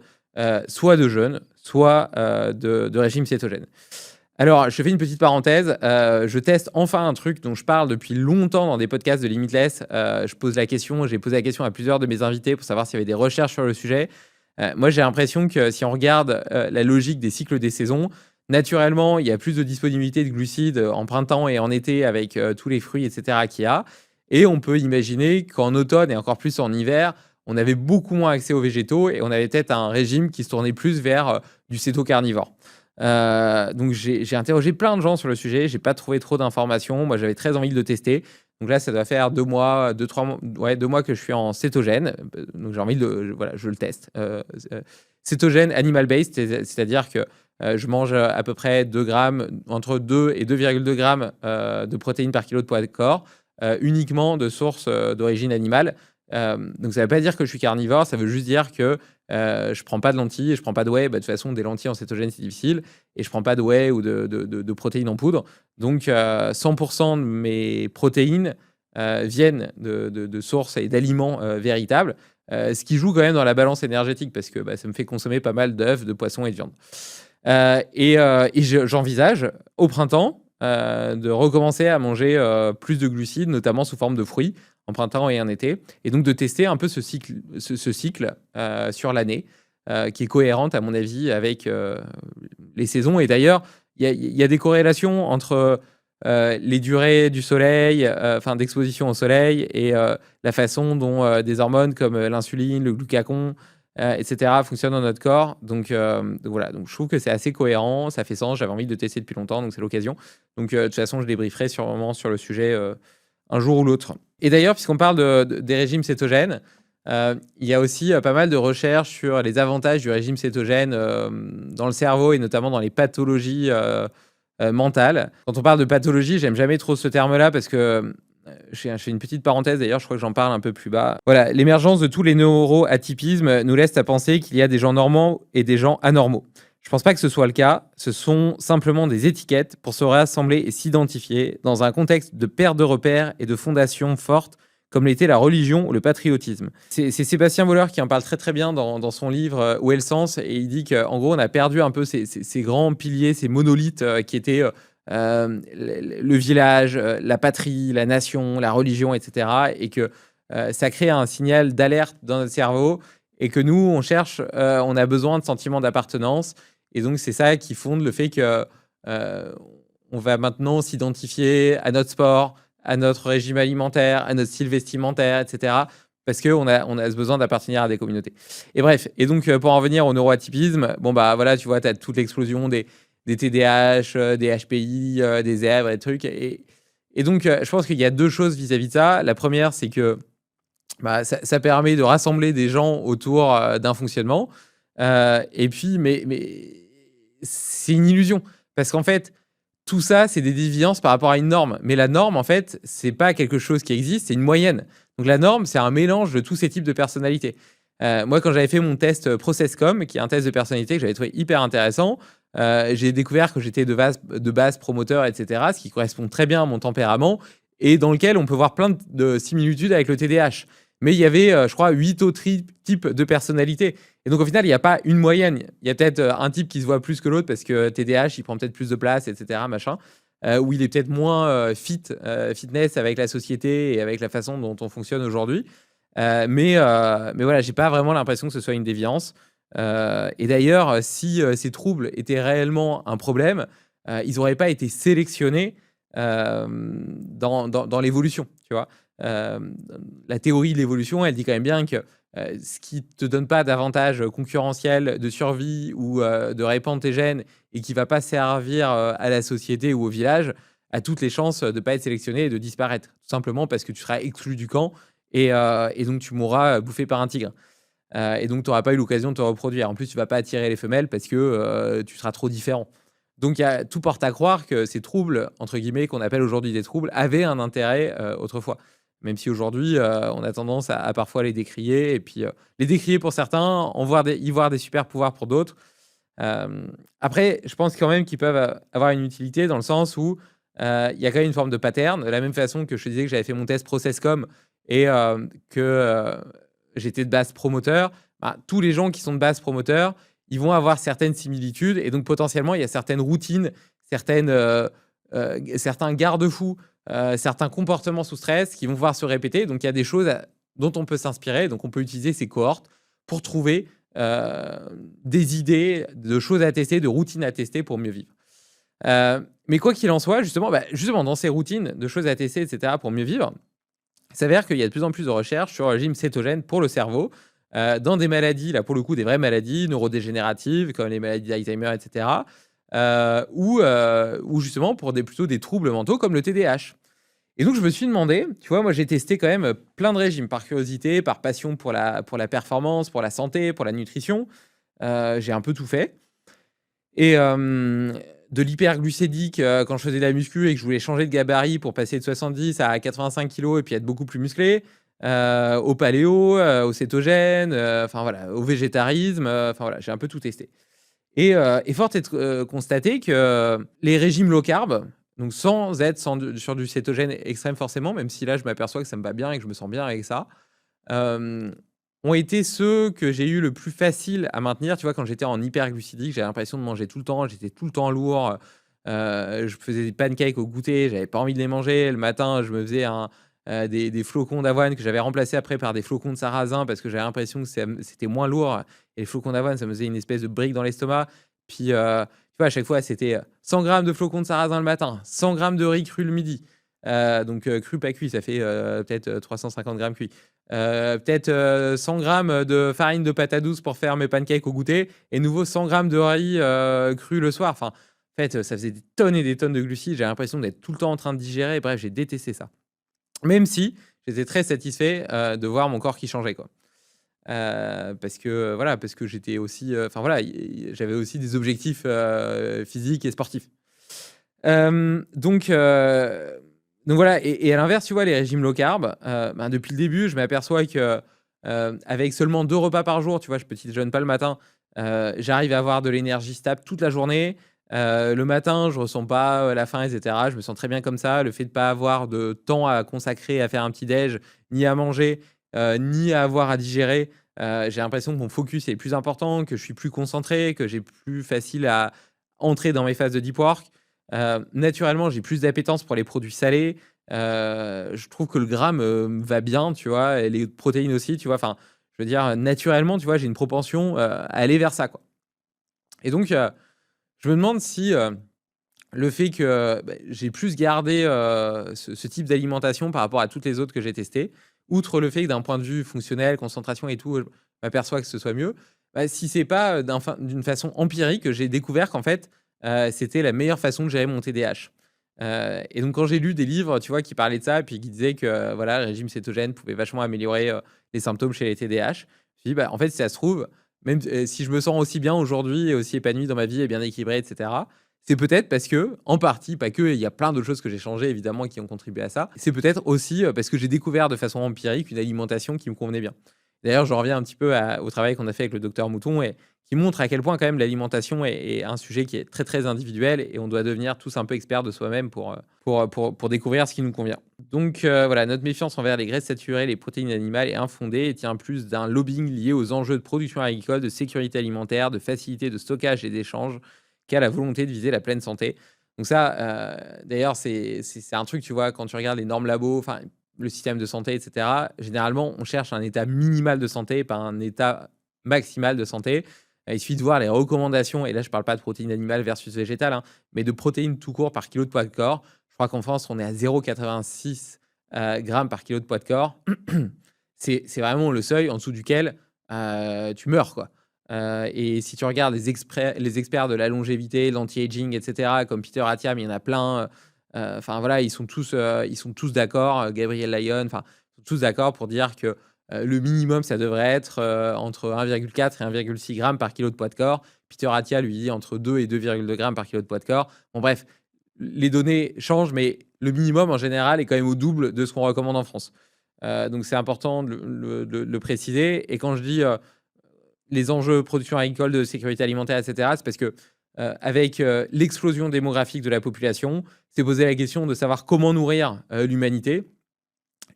soit de jeûne, soit de régime cétogène. Alors, je fais une petite parenthèse. Je teste enfin un truc dont je parle depuis longtemps dans des podcasts de Limitless. J'ai posé la question à plusieurs de mes invités pour savoir s'il y avait des recherches sur le sujet. Moi, j'ai l'impression que si on regarde la logique des cycles des saisons, naturellement, il y a plus de disponibilité de glucides en printemps et en été avec tous les fruits, etc. qu'il y a. Et on peut imaginer qu'en automne et encore plus en hiver, on avait beaucoup moins accès aux végétaux et on avait peut-être un régime qui se tournait plus vers du céto-carnivore. Donc j'ai interrogé plein de gens sur le sujet, j'ai pas trouvé trop d'informations. Moi, j'avais très envie de le tester. Donc là, ça doit faire 2 mois, 2-3 mois, 2 mois que je suis en cétogène. Donc j'ai envie de, voilà, je le teste. Cétogène animal-based, c'est-à-dire que je mange à peu près 2 grammes, entre 2 et 2,2 grammes de protéines par kilo de poids de corps, uniquement de sources d'origine animale. Donc ça ne veut pas dire que je suis carnivore, ça veut juste dire que je prends pas de lentilles, je prends pas de whey. De toute façon, des lentilles en cétogène, c'est difficile. Et je prends pas de whey ou de protéines en poudre. Donc 100% de mes protéines viennent de sources et d'aliments véritables. Ce qui joue quand même dans la balance énergétique parce que ça me fait consommer pas mal d'œufs, de poissons et de viande. J'envisage au printemps de recommencer à manger plus de glucides, notamment sous forme de fruits, en printemps et en été, et donc de tester un peu ce cycle sur l'année, qui est cohérente, à mon avis, avec les saisons. Et d'ailleurs, il y a des corrélations entre les durées du soleil, d'exposition au soleil, et la façon dont des hormones comme l'insuline, le glucagon, etc. fonctionnent dans notre corps. Donc voilà, donc je trouve que c'est assez cohérent, ça fait sens, j'avais envie de tester depuis longtemps, donc c'est l'occasion. Donc de toute façon, je débrieferai sûrement sur le sujet un jour ou l'autre. Et d'ailleurs, puisqu'on parle des régimes cétogènes, il y a aussi pas mal de recherches sur les avantages du régime cétogène dans le cerveau et notamment dans les pathologies mentales. Quand on parle de pathologie, j'aime jamais trop ce terme-là parce que je fais une petite parenthèse, d'ailleurs, je crois que j'en parle un peu plus bas. Voilà, l'émergence de tous les neuroatypismes nous laisse à penser qu'il y a des gens normaux et des gens anormaux. Je pense pas que ce soit le cas, ce sont simplement des étiquettes pour se rassembler et s'identifier dans un contexte de perte de repères et de fondations fortes comme l'était la religion ou le patriotisme. C'est Sébastien Volleur qui en parle très très bien dans son livre Où est le sens, et il dit qu'en gros on a perdu un peu ces grands piliers, ces monolithes qui étaient le village, la patrie, la nation, la religion, etc. Et que ça crée un signal d'alerte dans notre cerveau et que nous, on a besoin de sentiments d'appartenance. Et donc, c'est ça qui fonde le fait que on va maintenant s'identifier à notre sport, à notre régime alimentaire, à notre style vestimentaire, etc. Parce qu'on a ce besoin d'appartenir à des communautés. Et bref, et donc pour en venir au neuroatypisme, voilà, tu vois, tu as toute l'explosion des TDAH, des HPI, des zèbres, des trucs. Et donc, je pense qu'il y a 2 choses vis-à-vis de ça. La première, c'est que ça permet de rassembler des gens autour d'un fonctionnement. Et puis, mais c'est une illusion. Parce qu'en fait, tout ça, c'est des déviances par rapport à une norme. Mais la norme, en fait, c'est pas quelque chose qui existe, c'est une moyenne. Donc la norme, c'est un mélange de tous ces types de personnalités. Moi, quand j'avais fait mon test ProcessCom, qui est un test de personnalité que j'avais trouvé hyper intéressant, j'ai découvert que j'étais de base promoteur, etc., ce qui correspond très bien à mon tempérament et dans lequel on peut voir plein de similitudes avec le TDAH. Mais il y avait, je crois, 8 autres types de personnalités. Et donc, au final, il n'y a pas une moyenne. Il y a peut-être un type qui se voit plus que l'autre parce que TDAH, il prend peut-être plus de place, etc., machin. Ou il est peut-être moins fitness avec la société et avec la façon dont on fonctionne aujourd'hui. Mais voilà, j'ai pas vraiment l'impression que ce soit une déviance. Et d'ailleurs, si ces troubles étaient réellement un problème, ils n'auraient pas été sélectionnés dans l'évolution, tu vois. Euh, la théorie de l'évolution, elle dit quand même bien que ce qui te donne pas d'avantage concurrentiel de survie ou de répandre tes gènes et qui va pas servir à la société ou au village, a toutes les chances de pas être sélectionné et de disparaître, tout simplement parce que tu seras exclu du camp et donc tu mourras bouffé par un tigre. Et donc, tu n'auras pas eu l'occasion de te reproduire. En plus, tu vas pas attirer les femelles parce que tu seras trop différent. Donc, tout porte à croire que ces troubles, entre guillemets, qu'on appelle aujourd'hui des troubles, avaient un intérêt autrefois. Même si aujourd'hui, on a tendance à parfois les décrier. Et puis, les décrier pour certains, y voir des super pouvoirs pour d'autres. Après, je pense quand même qu'ils peuvent avoir une utilité dans le sens où il y a quand même une forme de pattern. De la même façon que je te disais que j'avais fait mon test ProcessCom et que j'étais de base promoteur, bah, tous les gens qui sont de base promoteur, ils vont avoir certaines similitudes et donc potentiellement il y a certaines routines, certains garde-fous, certains comportements sous stress qui vont pouvoir se répéter. Donc il y a des choses dont on peut s'inspirer, donc on peut utiliser ces cohortes pour trouver des idées, de choses à tester, de routines à tester pour mieux vivre. Mais quoi qu'il en soit, justement, dans ces routines de choses à tester, etc., pour mieux vivre, il s'avère qu'il y a de plus en plus de recherches sur le régime cétogène pour le cerveau, dans des maladies, là pour le coup des vraies maladies neurodégénératives, comme les maladies d'Alzheimer, etc., ou justement pour plutôt des troubles mentaux comme le TDAH. Et donc je me suis demandé, tu vois, moi j'ai testé quand même plein de régimes par curiosité, par passion pour la performance, pour la santé, pour la nutrition. J'ai un peu tout fait. Et de l'hyperglucédique quand je faisais de la muscu et que je voulais changer de gabarit pour passer de 70 à 85 kilos et puis être beaucoup plus musclé, au paléo, au cétogène, enfin voilà, au végétarisme, enfin voilà, j'ai un peu tout testé. Et force est de constater que les régimes low carb, donc sans être sur du cétogène extrême forcément, même si là je m'aperçois que ça me va bien et que je me sens bien avec ça, ont été ceux que j'ai eu le plus facile à maintenir. Tu vois, quand j'étais en hyperglucidique, j'avais l'impression de manger tout le temps, j'étais tout le temps lourd. Je faisais des pancakes au goûter, j'avais pas envie de les manger. Le matin, je me faisais des flocons d'avoine que j'avais remplacés après par des flocons de sarrasin parce que j'avais l'impression que c'était moins lourd. Et les flocons d'avoine, ça me faisait une espèce de brique dans l'estomac. Puis, tu vois, à chaque fois, c'était 100 grammes de flocons de sarrasin le matin, 100 grammes de riz cru le midi. Donc, cru pas cuit, ça fait peut-être 350 grammes cuit. Peut-être 100 grammes de farine de pâte à douce pour faire mes pancakes au goûter et nouveau 100 grammes de riz cru le soir. Enfin, en fait, ça faisait des tonnes et des tonnes de glucides. J'avais l'impression d'être tout le temps en train de digérer. Bref, j'ai détesté ça. Même si j'étais très satisfait de voir mon corps qui changeait, quoi. Parce que j'étais aussi, j'avais aussi des objectifs physiques et sportifs. Donc voilà, et à l'inverse, tu vois, les régimes low carb, depuis le début, je m'aperçois que avec seulement 2 repas par jour, tu vois, je ne déjeune pas le matin, j'arrive à avoir de l'énergie stable toute la journée. Le matin, je ressens pas la faim, etc. Je me sens très bien comme ça. Le fait de pas avoir de temps à consacrer à faire un petit déj, ni à manger, ni à avoir à digérer, j'ai l'impression que mon focus est plus important, que je suis plus concentré, que j'ai plus facile à entrer dans mes phases de deep work. Naturellement, j'ai plus d'appétence pour les produits salés. Je trouve que le gras me va bien, tu vois, et les protéines aussi, tu vois. Enfin, je veux dire, naturellement, tu vois, j'ai une propension à aller vers ça, quoi. Et donc, je me demande si le fait que j'ai plus gardé ce type d'alimentation par rapport à toutes les autres que j'ai testées, outre le fait que d'un point de vue fonctionnel, concentration et tout, je m'aperçois que ce soit mieux, si c'est pas d'une façon empirique que j'ai découvert qu'en fait, c'était la meilleure façon de gérer mon TDAH. Et donc quand j'ai lu des livres, tu vois, qui parlaient de ça, puis qui disaient que voilà, le régime cétogène pouvait vachement améliorer les symptômes chez les TDAH, je me suis dit, en fait, si ça se trouve, même si je me sens aussi bien aujourd'hui et aussi épanoui dans ma vie et bien équilibré, etc., c'est peut-être parce que, en partie, pas que, il y a plein d'autres choses que j'ai changées, évidemment, qui ont contribué à ça. C'est peut-être aussi parce que j'ai découvert de façon empirique une alimentation qui me convenait bien. D'ailleurs, je reviens un petit peu au travail qu'on a fait avec le docteur Mouton et qui montre à quel point quand même l'alimentation est un sujet qui est très, très individuel et on doit devenir tous un peu experts de soi-même pour découvrir ce qui nous convient. Donc voilà, notre méfiance envers les graisses saturées, les protéines animales est infondée et tient plus d'un lobbying lié aux enjeux de production agricole, de sécurité alimentaire, de facilité de stockage et d'échange qu'à la volonté de viser la pleine santé. Donc ça, d'ailleurs, c'est un truc, tu vois, quand tu regardes les normes labo, enfin, le système de santé, et cetera, généralement, on cherche un état minimal de santé, pas un état maximal de santé. Il suffit de voir les recommandations, et là, je parle pas de protéines animales versus végétales, hein, mais de protéines tout court par kilo de poids de corps. Je crois qu'en France, on est à 0,86 grammes par kilo de poids de corps. C'est vraiment le seuil en dessous duquel tu meurs, quoi. Et si tu regardes les experts de la longévité, l'anti-aging, et cetera, comme Peter Attiam, il y en a plein. Enfin voilà, ils sont tous d'accord, Gabriel Lyon, enfin, ils sont tous d'accord pour dire que le minimum, ça devrait être entre 1,4 et 1,6 grammes par kilo de poids de corps. Peter Attia lui dit entre 2 et 2,2 grammes par kilo de poids de corps. Bon bref, les données changent, mais le minimum en général est quand même au double de ce qu'on recommande en France. Donc c'est important de le préciser. Et quand je dis les enjeux production agricole, de sécurité alimentaire, et cetera, c'est parce que avec l'explosion démographique de la population, c'est posé la question de savoir comment nourrir l'humanité.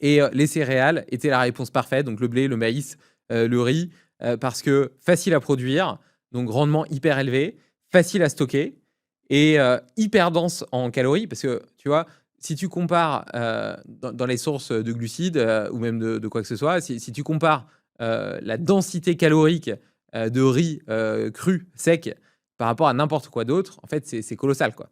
Et les céréales étaient la réponse parfaite, donc le blé, le maïs, le riz, parce que facile à produire, donc rendement hyper élevé, facile à stocker et hyper dense en calories, parce que tu vois, si tu compares dans les sources de glucides ou même de quoi que ce soit, si tu compares la densité calorique de riz cru, sec, par rapport à n'importe quoi d'autre, en fait, c'est colossal, quoi.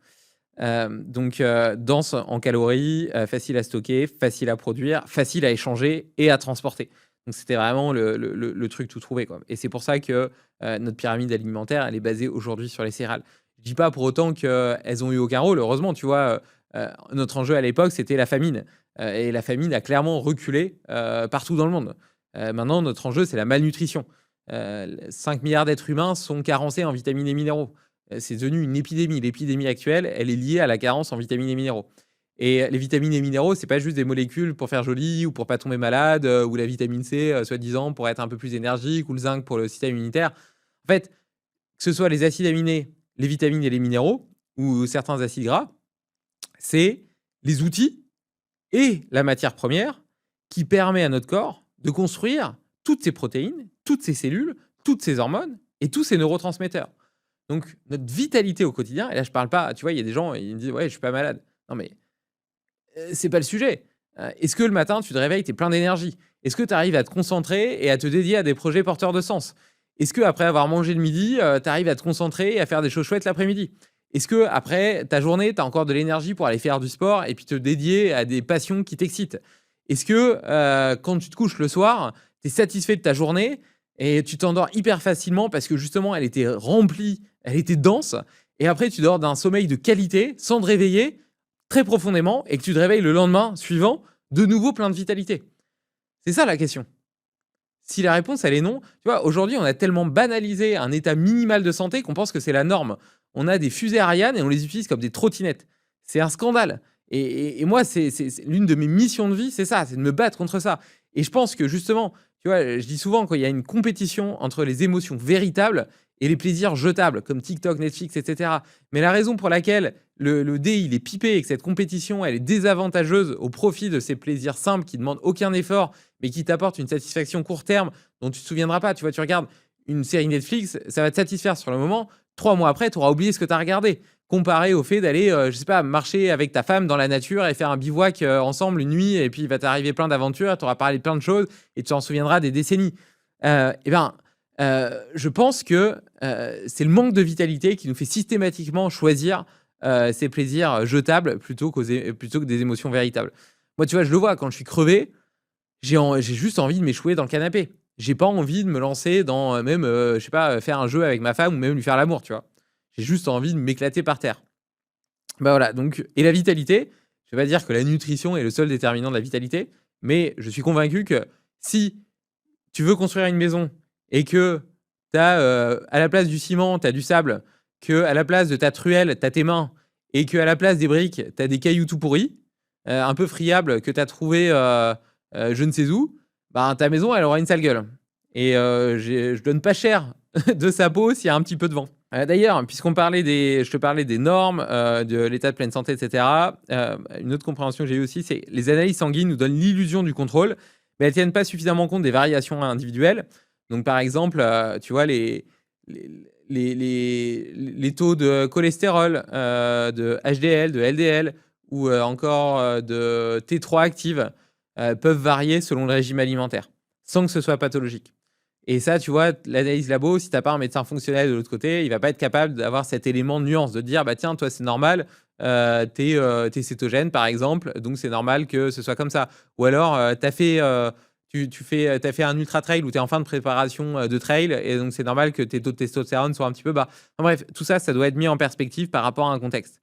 Donc dense en calories, facile à stocker, facile à produire, facile à échanger et à transporter. Donc c'était vraiment le truc tout trouvé, quoi. Et c'est pour ça que notre pyramide alimentaire, elle est basée aujourd'hui sur les céréales. Je dis pas pour autant qu'elles ont eu aucun rôle. Heureusement, tu vois, notre enjeu à l'époque, c'était la famine. Et la famine a clairement reculé partout dans le monde. Maintenant, notre enjeu, c'est la malnutrition. 5 milliards d'êtres humains sont carencés en vitamines et minéraux. C'est devenu une épidémie. L'épidémie actuelle, elle est liée à la carence en vitamines et minéraux. Et les vitamines et minéraux, c'est pas juste des molécules pour faire joli ou pour pas tomber malade, ou la vitamine C, soi-disant, pour être un peu plus énergique, ou le zinc pour le système immunitaire. En fait, que ce soit les acides aminés, les vitamines et les minéraux, ou certains acides gras, c'est les outils et la matière première qui permet à notre corps de construire toutes ces protéines, toutes ces cellules, toutes ces hormones et tous ces neurotransmetteurs. Donc, notre vitalité au quotidien, et là, je parle pas, tu vois, il y a des gens, ils me disent, ouais, je suis pas malade. Non, mais c'est pas le sujet. Est-ce que le matin, tu te réveilles, tu es plein d'énergie? Est-ce que tu arrives à te concentrer et à te dédier à des projets porteurs de sens? Est-ce que après avoir mangé le midi, tu arrives à te concentrer et à faire des choses chouettes l'après-midi? Est-ce que après ta journée, tu as encore de l'énergie pour aller faire du sport et puis te dédier à des passions qui t'excitent? Est-ce que quand tu te couches le soir, tu es satisfait de ta journée et tu t'endors hyper facilement parce que justement, elle était remplie, elle était dense, et après tu dors d'un sommeil de qualité sans te réveiller très profondément et que tu te réveilles le lendemain suivant de nouveau plein de vitalité? C'est ça la question. Si la réponse elle est non, tu vois, aujourd'hui on a tellement banalisé un état minimal de santé qu'on pense que c'est la norme. On a des fusées Ariane et on les utilise comme des trottinettes. C'est un scandale. Et moi, c'est l'une de mes missions de vie, c'est ça, c'est de me battre contre ça. Et je pense que justement, tu vois, je dis souvent qu'il y a une compétition entre les émotions véritables et les plaisirs jetables, comme TikTok, Netflix, etc. Mais la raison pour laquelle le dé il est pipé et que cette compétition elle est désavantageuse au profit de ces plaisirs simples qui ne demandent aucun effort mais qui t'apportent une satisfaction court terme dont tu te souviendras pas. Tu vois, tu regardes une série Netflix, ça va te satisfaire sur le moment. 3 mois après, tu auras oublié ce que tu as regardé. Comparé au fait d'aller, je sais pas, marcher avec ta femme dans la nature et faire un bivouac ensemble une nuit, et puis il va t'arriver plein d'aventures, tu auras parlé de plein de choses et tu t'en souviendras des décennies. Je pense que c'est le manque de vitalité qui nous fait systématiquement choisir ces plaisirs jetables plutôt que des émotions véritables. Moi, tu vois, je le vois, quand je suis crevé, j'ai juste envie de m'échouer dans le canapé. J'ai pas envie de me lancer dans même, je sais pas, faire un jeu avec ma femme ou même lui faire l'amour, tu vois? J'ai juste envie de m'éclater par terre. Bah, voilà, donc et la vitalité, je vais pas dire que la nutrition est le seul déterminant de la vitalité, mais je suis convaincu que si tu veux construire une maison et que tu as, à la place du ciment, tu as du sable, qu'à la place de ta truelle, tu as tes mains et qu'à la place des briques, tu as des cailloux tout pourris, un peu friables que tu as trouvés, je ne sais où, ben, ta maison, elle aura une sale gueule. et je donne pas cher de sa peau s'il y a un petit peu de vent. D'ailleurs, je te parlais des normes, de l'état de pleine santé, et cetera, une autre compréhension que j'ai eue aussi, c'est les analyses sanguines nous donnent l'illusion du contrôle, mais elles tiennent pas suffisamment compte des variations individuelles. Donc par exemple, tu vois les taux de cholestérol, de HDL, de LDL ou encore de T3 active peuvent varier selon le régime alimentaire, sans que ce soit pathologique. Et ça, tu vois, l'analyse labo, si tu n'as pas un médecin fonctionnel de l'autre côté, il va pas être capable d'avoir cet élément de nuance, de dire, bah tiens, toi, c'est normal, t'es cétogène, par exemple, donc c'est normal que ce soit comme ça. Ou alors, t'as fait un ultra trail ou tu es en fin de préparation de trail, et donc c'est normal que tes taux de testostérone soient un petit peu bas. Enfin, bref, tout ça, ça doit être mis en perspective par rapport à un contexte.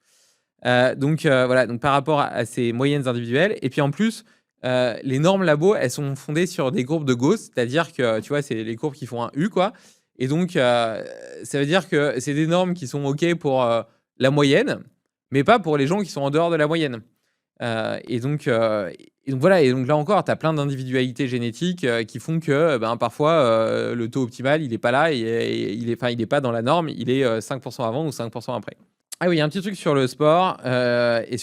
Voilà, donc par rapport à ces moyennes individuelles. Et puis en plus, les normes labo, elles sont fondées sur des courbes de Gauss, c'est-à-dire que, tu vois, c'est les courbes qui font un U, quoi. Et donc, ça veut dire que c'est des normes qui sont OK pour la moyenne, mais pas pour les gens qui sont en dehors de la moyenne. Et donc voilà, et donc là encore, tu as plein d'individualités génétiques qui font que ben, parfois, le taux optimal, il n'est pas là, il est pas dans la norme, il est 5% avant ou 5% après. Ah oui, il y a un petit truc sur le sport, et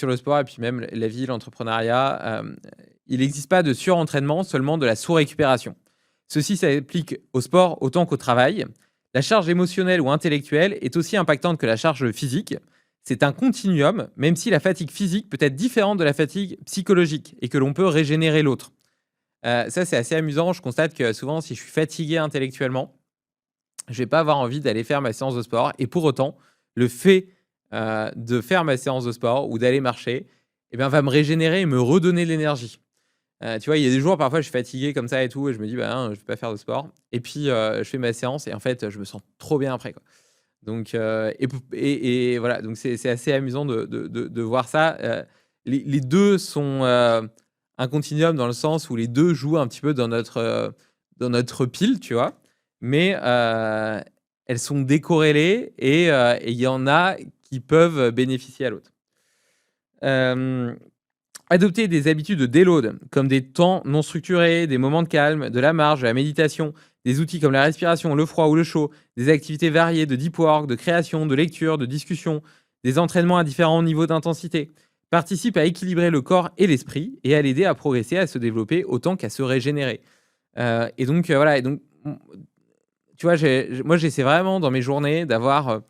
puis même la vie, l'entrepreneuriat. Il n'existe pas de surentraînement, seulement de la sous-récupération. Ceci s'applique au sport autant qu'au travail. La charge émotionnelle ou intellectuelle est aussi impactante que la charge physique. C'est un continuum, même si la fatigue physique peut être différente de la fatigue psychologique et que l'on peut régénérer l'autre. Ça, c'est assez amusant. Je constate que souvent, si je suis fatigué intellectuellement, je vais pas avoir envie d'aller faire ma séance de sport. Et pour autant, le fait de faire ma séance de sport ou d'aller marcher, eh bien, va me régénérer et me redonner de l'énergie. Tu vois, il y a des jours, parfois, je suis fatigué comme ça et tout, et je me dis, bah, hein, je vais pas faire de sport. Et puis, je fais ma séance et en fait, je me sens trop bien après, quoi. Donc, et voilà, donc c'est assez amusant de voir ça. Les deux sont un continuum dans le sens où les deux jouent un petit peu dans notre pile, tu vois. Mais elles sont décorrélées et il y en a qui peuvent bénéficier à l'autre. Adopter des habitudes de déload, comme des temps non structurés, des moments de calme, de la marche, de la méditation, des outils comme la respiration, le froid ou le chaud, des activités variées de deep work, de création, de lecture, de discussion, des entraînements à différents niveaux d'intensité, participent à équilibrer le corps et l'esprit et à l'aider à progresser, à se développer autant qu'à se régénérer. Voilà, et donc, tu vois, moi j'essaie vraiment dans mes journées d'avoir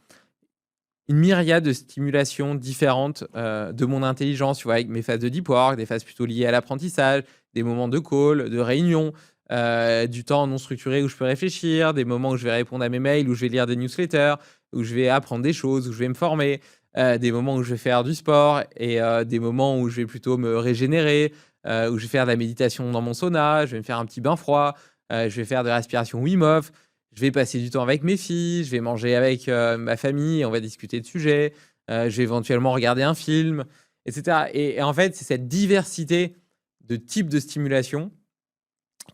une myriade de stimulations différentes de mon intelligence, tu vois, avec mes phases de deep work, des phases plutôt liées à l'apprentissage, des moments de call, de réunion, du temps non structuré où je peux réfléchir, des moments où je vais répondre à mes mails, où je vais lire des newsletters, où je vais apprendre des choses, où je vais me former, des moments où je vais faire du sport et des moments où je vais plutôt me régénérer, où je vais faire de la méditation dans mon sauna, je vais me faire un petit bain froid, je vais faire de la respiration Wim Hof, je vais passer du temps avec mes filles, je vais manger avec ma famille, on va discuter de sujets, je vais éventuellement regarder un film, etc. Et en fait, c'est cette diversité de types de stimulation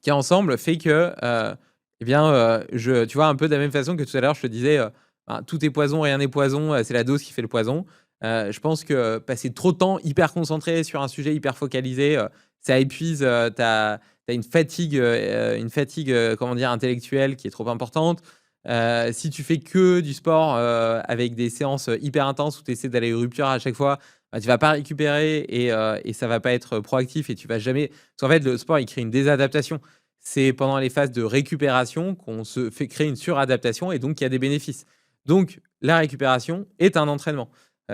qui ensemble fait que, eh bien, tu vois, un peu de la même façon que tout à l'heure, je te disais, ben, tout est poison, rien n'est poison, c'est la dose qui fait le poison. Je pense que passer trop de temps hyper concentré sur un sujet hyper focalisé, ça épuise, tu as une fatigue, comment dire, intellectuelle qui est trop importante. Si tu fais que du sport, avec des séances hyper intenses où tu essaies d'aller aux ruptures à chaque fois, bah, tu vas pas récupérer et ça va pas être proactif et tu vas jamais parce qu'en fait, le sport, il crée une désadaptation. C'est pendant les phases de récupération qu'on se fait créer une suradaptation et donc il y a des bénéfices. Donc la récupération est un entraînement.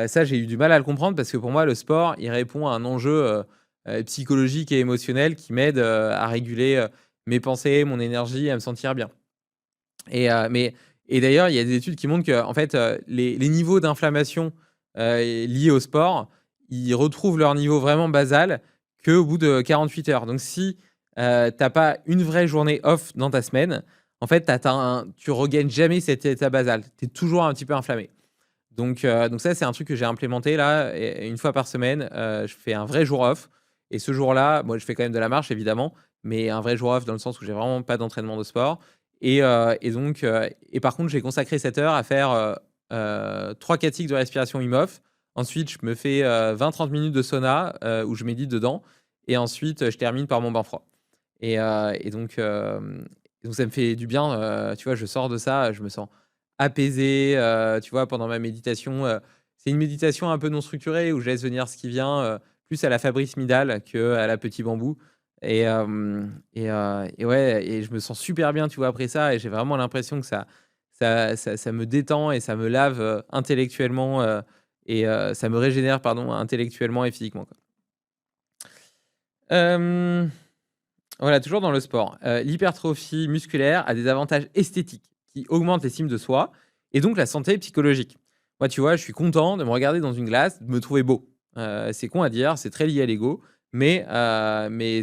Ça, j'ai eu du mal à le comprendre parce que pour moi, le sport, il répond à un enjeu, psychologique et émotionnel qui m'aide, à réguler, mes pensées, mon énergie, à me sentir bien. Et d'ailleurs, il y a des études qui montrent que en fait, les niveaux d'inflammation, liés au sport, ils retrouvent leur niveau vraiment basal qu'au bout de 48 heures. Donc si, tu pas une vraie journée off dans ta semaine, en fait, tu regagnes jamais cet état basal. Tu es toujours un petit peu inflammé. Donc ça, c'est un truc que j'ai implémenté là et une fois par semaine, je fais un vrai jour off et ce jour-là, moi, je fais quand même de la marche évidemment, mais un vrai jour off dans le sens où j'ai vraiment pas d'entraînement de sport et par contre, j'ai consacré cette heure à faire, 3-4 cycles de respiration Wim Hof. Ensuite, je me fais, 20-30 minutes de sauna, où je médite dedans et ensuite, je termine par mon bain froid et Donc ça me fait du bien, tu vois? Je sors de ça, je me sens apaisé, tu vois? Pendant ma méditation, c'est une méditation un peu non structurée où je laisse venir ce qui vient, plus à la Fabrice Midal qu'à la Petit Bambou et ouais et je me sens super bien, tu vois? Après ça et j'ai vraiment l'impression que ça me détend et ça me lave, intellectuellement, ça me régénère, pardon, intellectuellement et physiquement, quoi. Hem Voilà, toujours dans le sport. L'hypertrophie musculaire a des avantages esthétiques qui augmentent l'estime de soi et donc la santé psychologique. Moi, tu vois, je suis content de me regarder dans une glace, de me trouver beau. C'est con à dire, c'est très lié à l'ego, mais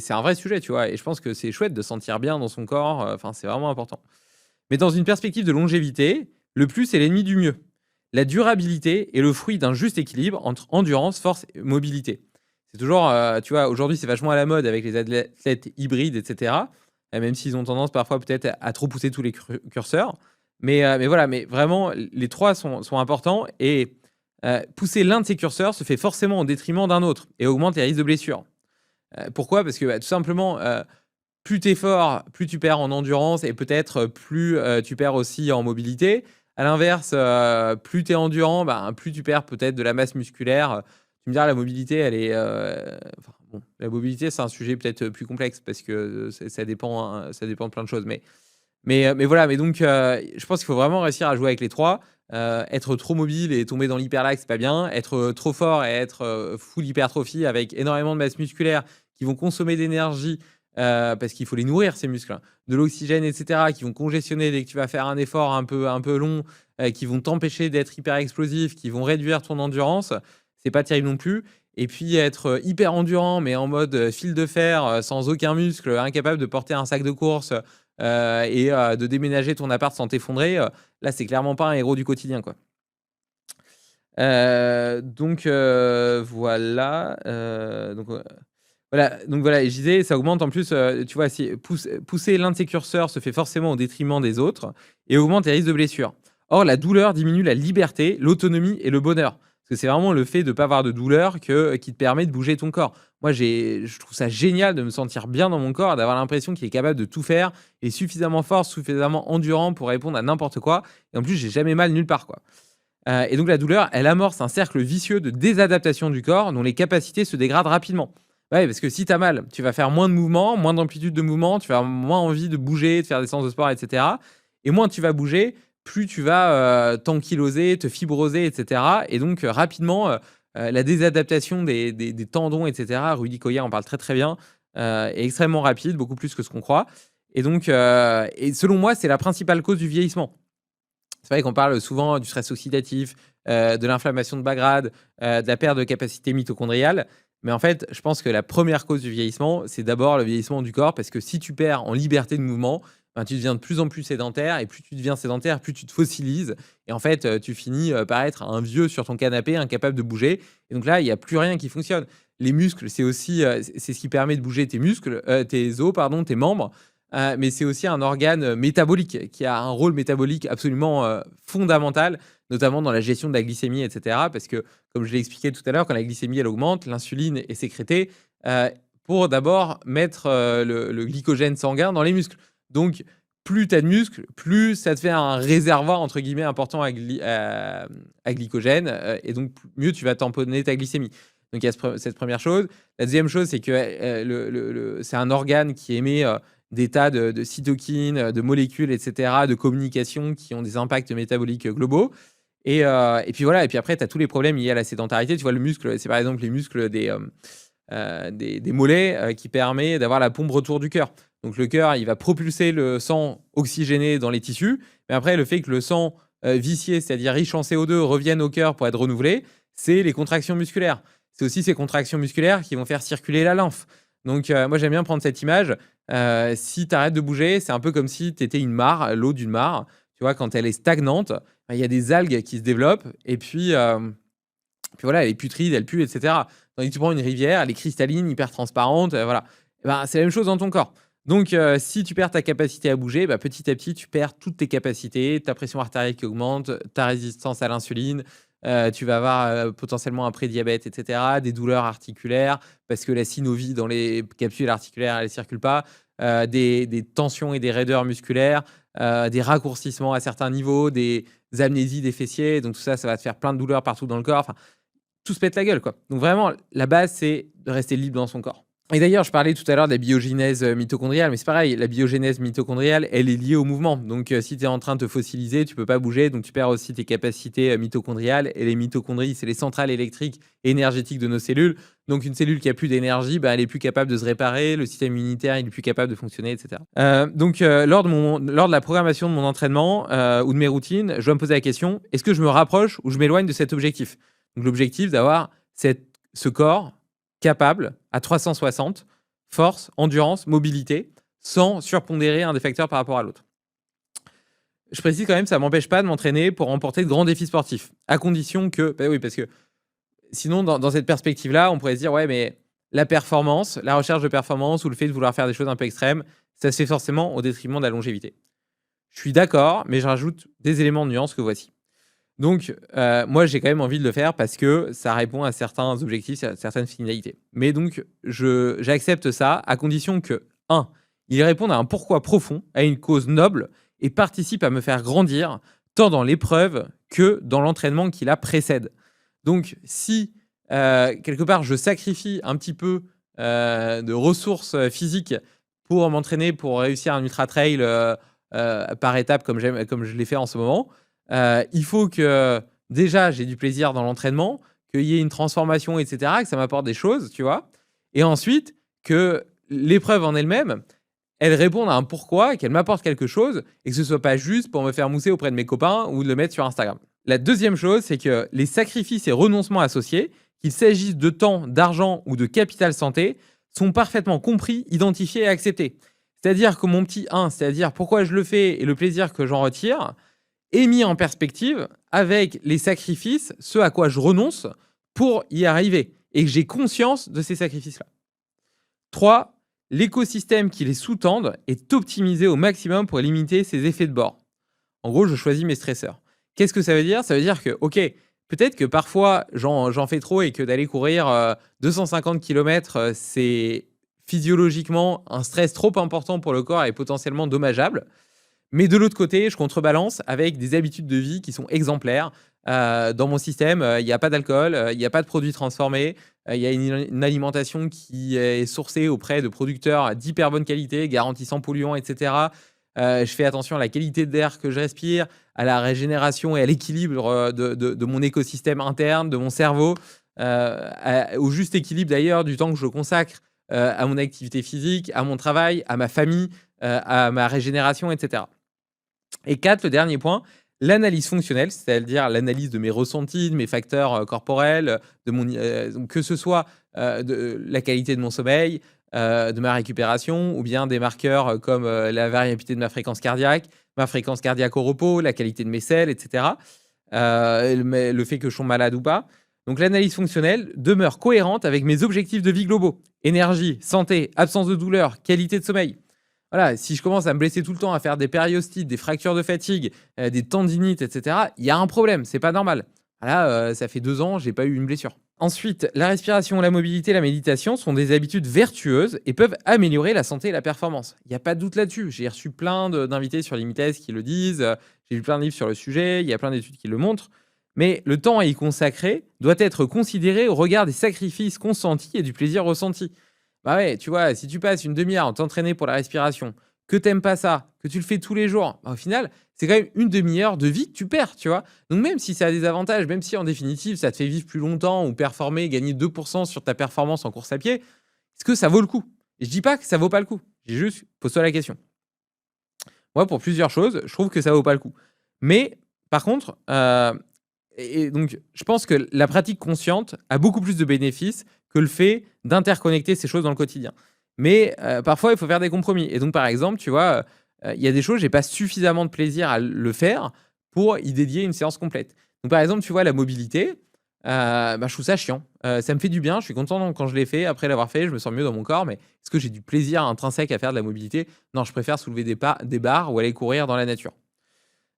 c'est un vrai sujet, tu vois? Et je pense que c'est chouette de se sentir bien dans son corps, enfin, c'est vraiment important. Mais dans une perspective de longévité, le plus est l'ennemi du mieux. La durabilité est le fruit d'un juste équilibre entre endurance, force et mobilité. C'est toujours, tu vois, aujourd'hui, c'est vachement à la mode avec les athlètes hybrides, et cetera, même s'ils ont tendance parfois peut-être à trop pousser tous les curseurs. Mais voilà, mais vraiment, les 3 sont importants et pousser l'un de ces curseurs se fait forcément au détriment d'un autre et augmente les risques de blessures. Pourquoi? Parce que, bah, tout simplement, plus tu es fort, plus tu perds en endurance et peut-être, plus, tu perds aussi en mobilité. À l'inverse, plus tu es endurant, ben, plus tu perds peut-être de la masse musculaire. Tu me diras la mobilité elle est, enfin bon, la mobilité c'est un sujet peut-être, plus complexe parce que, ça dépend, hein, ça dépend de plein de choses. Mais voilà, mais donc je pense qu'il faut vraiment réussir à jouer avec les 3. Être trop mobile et tomber dans l'hyperlaxe, c'est pas bien. Être, trop fort et être, full hypertrophie avec énormément de masse musculaire qui vont consommer d'énergie, parce qu'il faut les nourrir ces muscles, hein. De l'oxygène et cetera, qui vont congestionner dès que tu vas faire un effort un peu long, qui vont t'empêcher d'être hyper explosif, qui vont réduire ton endurance. C'est pas terrible non plus et puis être, hyper endurant mais en mode, fil de fer, sans aucun muscle, incapable de porter un sac de course, de déménager ton appart sans t'effondrer, là, c'est clairement pas un héros du quotidien, quoi. Voilà, donc voilà et je disais, ça augmente en plus, tu vois, si pousser l'un de ces curseurs se fait forcément au détriment des autres et augmente les risques de blessures. Or, la douleur diminue la liberté, l'autonomie et le bonheur. Parce que c'est vraiment le fait de ne pas avoir de douleur qui te permet de bouger ton corps. Moi, je trouve ça génial de me sentir bien dans mon corps, d'avoir l'impression qu'il est capable de tout faire et suffisamment fort, suffisamment endurant pour répondre à n'importe quoi et en plus, j'ai jamais mal nulle part, quoi. Et donc la douleur, elle amorce un cercle vicieux de désadaptation du corps dont les capacités se dégradent rapidement. Ouais, parce que si tu as mal, tu vas faire moins de mouvements, moins d'amplitude de mouvement, tu vas avoir moins envie de bouger, de faire des séances de sport, et cetera. Et moins tu vas bouger, plus tu vas, t'ankyloser, te fibroser, et cetera. Et donc, rapidement, la désadaptation des tendons, et cetera, Rudy Koya en parle très, très bien, est extrêmement rapide, beaucoup plus que ce qu'on croit. Et donc, et selon moi, c'est la principale cause du vieillissement. C'est vrai qu'on parle souvent du stress oxydatif, de l'inflammation de bas grade, de la perte de capacité mitochondriale. Mais en fait, je pense que la première cause du vieillissement, c'est d'abord le vieillissement du corps parce que si tu perds en liberté de mouvement, ben, tu deviens de plus en plus sédentaire et plus tu deviens sédentaire, plus tu te fossilises et en fait, tu finis, par être un vieux sur ton canapé incapable de bouger et donc là, il y a plus rien qui fonctionne. Les muscles, c'est aussi, c'est ce qui permet de bouger tes muscles, tes os pardon, tes membres. Mais c'est aussi un organe métabolique qui a un rôle métabolique absolument, fondamental, notamment dans la gestion de la glycémie et cetera. Parce que, comme je l'ai expliqué tout à l'heure, quand la glycémie elle augmente, l'insuline est sécrétée, heu, pour d'abord mettre, le glycogène sanguin dans les muscles. Donc plus tu as de muscles, plus ça te fait un «réservoir» entre guillemets important à glycogène, et donc mieux tu vas tamponner ta glycémie. Donc il y a cette première chose. La deuxième chose, c'est que, c'est un organe qui émet, des tas de cytokines, de molécules et cetera, de communication qui ont des impacts métaboliques, globaux et puis voilà et puis après tu as tous les problèmes liés à la sédentarité. Tu vois, le muscle, c'est par exemple les muscles des mollets, qui permet d'avoir la pompe retour du cœur. Donc le cœur, il va propulser le sang oxygéné dans les tissus, mais après le fait que le sang, vicié, c'est-à-dire riche en CO2 revienne au cœur pour être renouvelé, c'est les contractions musculaires. C'est aussi ces contractions musculaires qui vont faire circuler la lymphe. Donc moi j'aime bien prendre cette image. Si tu arrêtes de bouger, c'est un peu comme si tu étais une mare, l'eau d'une mare. Tu vois, quand elle est stagnante, bah, il y a des algues qui se développent et puis voilà, elle est putride, elle pue, et cetera. Tandis que tu prends une rivière, elle est cristalline, hyper transparente, voilà. Et ben, c'est la même chose dans ton corps. Donc, si tu perds ta capacité à bouger, bah, petit à petit, tu perds toutes tes capacités, ta pression artérielle qui augmente, ta résistance à l'insuline, tu vas avoir potentiellement un prédiabète, etc., des douleurs articulaires, parce que la synovie dans les capsules articulaires, elle ne circule pas, des tensions et des raideurs musculaires, des raccourcissements à certains niveaux, des amnésies des fessiers. Donc tout ça, ça va te faire plein de douleurs partout dans le corps. Enfin, tout se pète la gueule, quoi. Donc vraiment, la base, c'est de rester libre dans son corps. Et d'ailleurs, je parlais tout à l'heure de la biogénèse mitochondriale, mais c'est pareil, la biogénèse mitochondriale, elle est liée au mouvement. Donc, si tu es en train de te fossiliser, tu peux pas bouger, donc tu perds aussi tes capacités mitochondriales. Et les mitochondries, c'est les centrales électriques et énergétiques de nos cellules. Donc, une cellule qui a plus d'énergie, bah, elle est plus capable de se réparer, le système immunitaire, il est plus capable de fonctionner, etc. Lors de la programmation de mon entraînement ou de mes routines, je dois me poser la question, est-ce que je me rapproche ou je m'éloigne de cet objectif? Donc, l'objectif d'avoir ce corps capable à 360, force, endurance, mobilité, sans surpondérer un des facteurs par rapport à l'autre. Je précise quand même, ça ne m'empêche pas de m'entraîner pour remporter de grands défis sportifs, à condition que... Bah oui, parce que sinon, dans cette perspective-là, on pourrait se dire, ouais, mais la performance, la recherche de performance ou le fait de vouloir faire des choses un peu extrêmes, ça se fait forcément au détriment de la longévité. Je suis d'accord, mais je rajoute des éléments de nuance que voici. Donc, moi, j'ai quand même envie de le faire parce que ça répond à certains objectifs, à certaines finalités. Mais donc, j'accepte ça à condition que, 1, il réponde à un pourquoi profond, à une cause noble et participe à me faire grandir tant dans l'épreuve que dans l'entraînement qui la précède. Donc, si, quelque part, je sacrifie un petit peu de ressources physiques pour m'entraîner, pour réussir un ultra-trail par étapes comme je l'ai fait en ce moment, il faut que déjà j'ai du plaisir dans l'entraînement, qu'il y ait une transformation, etc., que ça m'apporte des choses, tu vois. Et ensuite, que l'épreuve en elle-même, elle réponde à un pourquoi, qu'elle m'apporte quelque chose, et que ce soit pas juste pour me faire mousser auprès de mes copains ou de le mettre sur Instagram. La deuxième chose, c'est que les sacrifices et renoncements associés, qu'il s'agisse de temps, d'argent ou de capital santé, sont parfaitement compris, identifiés et acceptés. C'est-à-dire que mon petit 1, c'est-à-dire pourquoi je le fais et le plaisir que j'en retire, est mis en perspective avec les sacrifices, ce à quoi je renonce pour y arriver, et que j'ai conscience de ces sacrifices-là. 3, l'écosystème qui les sous-tendent est optimisé au maximum pour limiter ses effets de bord. En gros, je choisis mes stresseurs. Qu'est-ce que ça veut dire? Ça veut dire que, ok, peut-être que parfois j'en fais trop et que d'aller courir 250 km, c'est physiologiquement un stress trop important pour le corps et potentiellement dommageable. Mais de l'autre côté, je contrebalance avec des habitudes de vie qui sont exemplaires. Dans mon système, il n'y a pas d'alcool, il n'y a pas de produits transformés, il y a une alimentation qui est sourcée auprès de producteurs d'hyper bonne qualité, garantissant polluants, etc. Je fais attention à la qualité d'air que je respire, à la régénération et à l'équilibre de mon écosystème interne, de mon cerveau, au juste équilibre d'ailleurs du temps que je consacre à mon activité physique, à mon travail, à ma famille, à ma régénération, etc. Et 4, le dernier point, l'analyse fonctionnelle, c'est-à-dire l'analyse de mes ressentis, de mes facteurs corporels, donc que ce soit de la qualité de mon sommeil, de ma récupération, ou bien des marqueurs comme la variabilité de ma fréquence cardiaque au repos, la qualité de mes selles, etc. Le fait que je sois malade ou pas. Donc l'analyse fonctionnelle demeure cohérente avec mes objectifs de vie globaux. Énergie, santé, absence de douleur, qualité de sommeil. Voilà, si je commence à me blesser tout le temps, à faire des périostites, des fractures de fatigue, des tendinites, etc., il y a un problème, c'est pas normal. Là, ça fait 2 ans, j'ai pas eu une blessure. Ensuite, la respiration, la mobilité, la méditation sont des habitudes vertueuses et peuvent améliorer la santé et la performance. Il n'y a pas de doute là-dessus. J'ai reçu plein d'invités sur Limites qui le disent, j'ai lu plein de livres sur le sujet, il y a plein d'études qui le montrent. Mais le temps à y consacrer doit être considéré au regard des sacrifices consentis et du plaisir ressenti. Bah ouais, tu vois, si tu passes une demi-heure à t'entraîner pour la respiration, que t'aimes pas ça, que tu le fais tous les jours, bah au final, c'est quand même une demi-heure de vie que tu perds, tu vois. Donc même si ça a des avantages, même si en définitive, ça te fait vivre plus longtemps ou performer, gagner 2% sur ta performance en course à pied, est-ce que ça vaut le coup? Et je dis pas que ça vaut pas le coup. J'ai juste, pose-toi la question. Moi, pour plusieurs choses, je trouve que ça vaut pas le coup. Mais par contre, et donc, je pense que la pratique consciente a beaucoup plus de bénéfices que le fait d'interconnecter ces choses dans le quotidien. Mais parfois, il faut faire des compromis. Et donc, par exemple, tu vois, il y a des choses, j'ai pas suffisamment de plaisir à le faire pour y dédier une séance complète. Donc, par exemple, tu vois, la mobilité, je trouve ça chiant. Ça me fait du bien, je suis content quand je l'ai fait. Après l'avoir fait, je me sens mieux dans mon corps. Mais est-ce que j'ai du plaisir intrinsèque à faire de la mobilité? Non, je préfère soulever des barres ou aller courir dans la nature.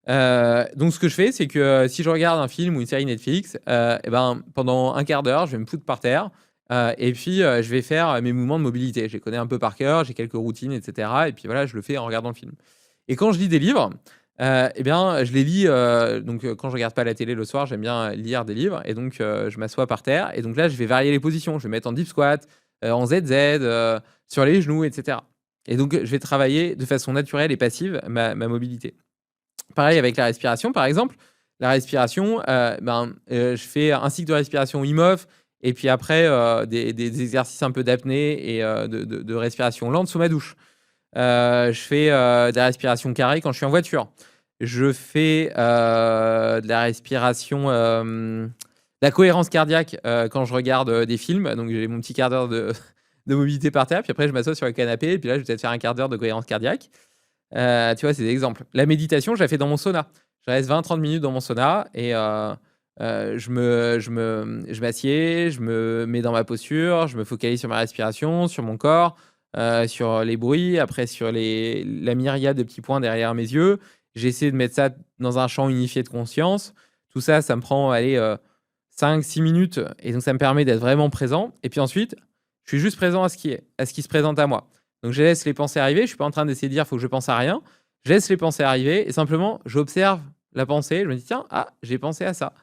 Donc ce que je fais, c'est que si je regarde un film ou une série Netflix, et ben, pendant un quart d'heure, je vais me foutre par terre et puis je vais faire mes mouvements de mobilité. Je les connais un peu par cœur, j'ai quelques routines, et cetera. Et puis voilà, je le fais en regardant le film. Et quand je lis des livres, et bien, je les lis. Donc, quand je regarde pas la télé le soir, j'aime bien lire des livres. Et donc, je m'assois par terre. Et donc là, je vais varier les positions. Je vais mettre en deep squat, en ZZ, sur les genoux, etc. Et donc, je vais travailler de façon naturelle et passive ma mobilité. Pareil avec la respiration, par exemple. La respiration, je fais un cycle de respiration Wim Hof et puis après des exercices un peu d'apnée et de respiration lente sous ma douche. Je fais de la respiration carrée quand je suis en voiture. Je fais de la respiration, de la cohérence cardiaque quand je regarde des films. Donc j'ai mon petit quart d'heure de mobilité par terre. Puis après, je m'assois sur le canapé. Et puis là, je vais peut-être faire un quart d'heure de cohérence cardiaque. Tu vois, c'est des exemples. La méditation, je la fais dans mon sauna. Je reste 20-30 minutes dans mon sauna et je m'assieds, je me mets dans ma posture, je me focalise sur ma respiration, sur mon corps, sur les bruits, après sur la myriade de petits points derrière mes yeux. J'essaie de mettre ça dans un champ unifié de conscience. Tout ça, ça me prend, allez, 5-6 minutes et donc ça me permet d'être vraiment présent. Et puis ensuite, je suis juste présent à ce qui se présente à moi. Donc je laisse les pensées arriver, je suis pas en train d'essayer de dire il faut que je pense à rien. Je laisse les pensées arriver et simplement j'observe la pensée, je me dis tiens, ah, j'ai pensé à ça.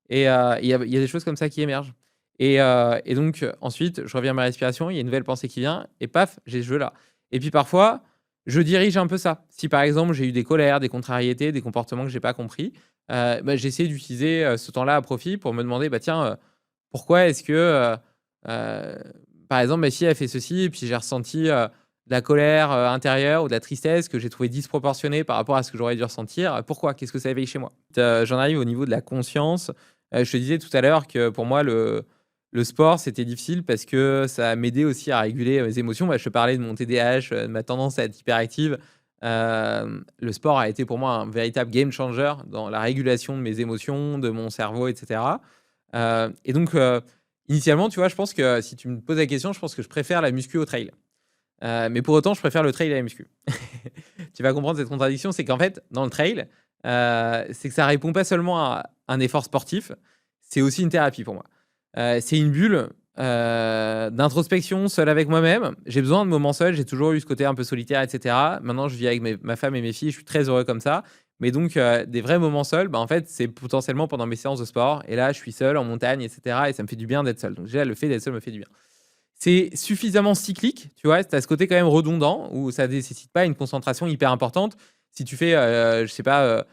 Et il y a des choses comme ça qui émergent. Et donc ensuite, je reviens à ma respiration, il y a une nouvelle pensée qui vient et paf, j'ai ce jeu-là. Et puis parfois, je dirige un peu ça. Si par exemple, j'ai eu des colères, des contrariétés, des comportements que j'ai pas compris, j'essaie d'utiliser ce temps-là à profit pour me demander bah tiens, pourquoi est-ce que par exemple, ma fille a fait ceci et puis j'ai ressenti de la colère intérieure ou de la tristesse que j'ai trouvé disproportionnée par rapport à ce que j'aurais dû ressentir. Pourquoi? Qu'est-ce que ça éveille chez moi? J'en arrive au niveau de la conscience. Je te disais tout à l'heure que pour moi, le sport, c'était difficile parce que ça m'aidait aussi à réguler mes émotions. Bah, je te parlais de mon TDAH, de ma tendance à être hyperactive. Le sport a été pour moi un véritable game changer dans la régulation de mes émotions, de mon cerveau, etc. Et donc, initialement, tu vois, je pense que si tu me poses la question, je pense que je préfère la muscu au trail. Mais pour autant, je préfère le trail à la muscu. Tu vas comprendre cette contradiction, c'est qu'en fait, dans le trail, c'est que ça répond pas seulement à un effort sportif, c'est aussi une thérapie pour moi. C'est une bulle d'introspection seule avec moi-même. J'ai besoin de moments seuls, j'ai toujours eu ce côté un peu solitaire, etc. Maintenant, je vis avec ma femme et mes filles, je suis très heureux comme ça. Mais donc, des vrais moments seuls, bah, en fait, c'est potentiellement pendant mes séances de sport. Et là, je suis seul en montagne, etc. Et ça me fait du bien d'être seul. Donc déjà, le fait d'être seul me fait du bien. C'est suffisamment cyclique, tu vois, tu as ce côté quand même redondant où ça nécessite pas une concentration hyper importante. Si tu fais, je sais pas,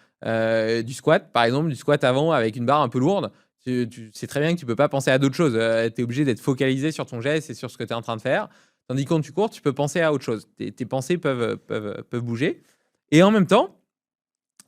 du squat, par exemple, du squat avant avec une barre un peu lourde, tu sais très bien que tu peux pas penser à d'autres choses. Tu es obligé d'être focalisé sur ton geste et sur ce que tu es en train de faire. Tandis que quand tu cours, tu peux penser à autre chose. Tes pensées peuvent bouger. Et en même temps,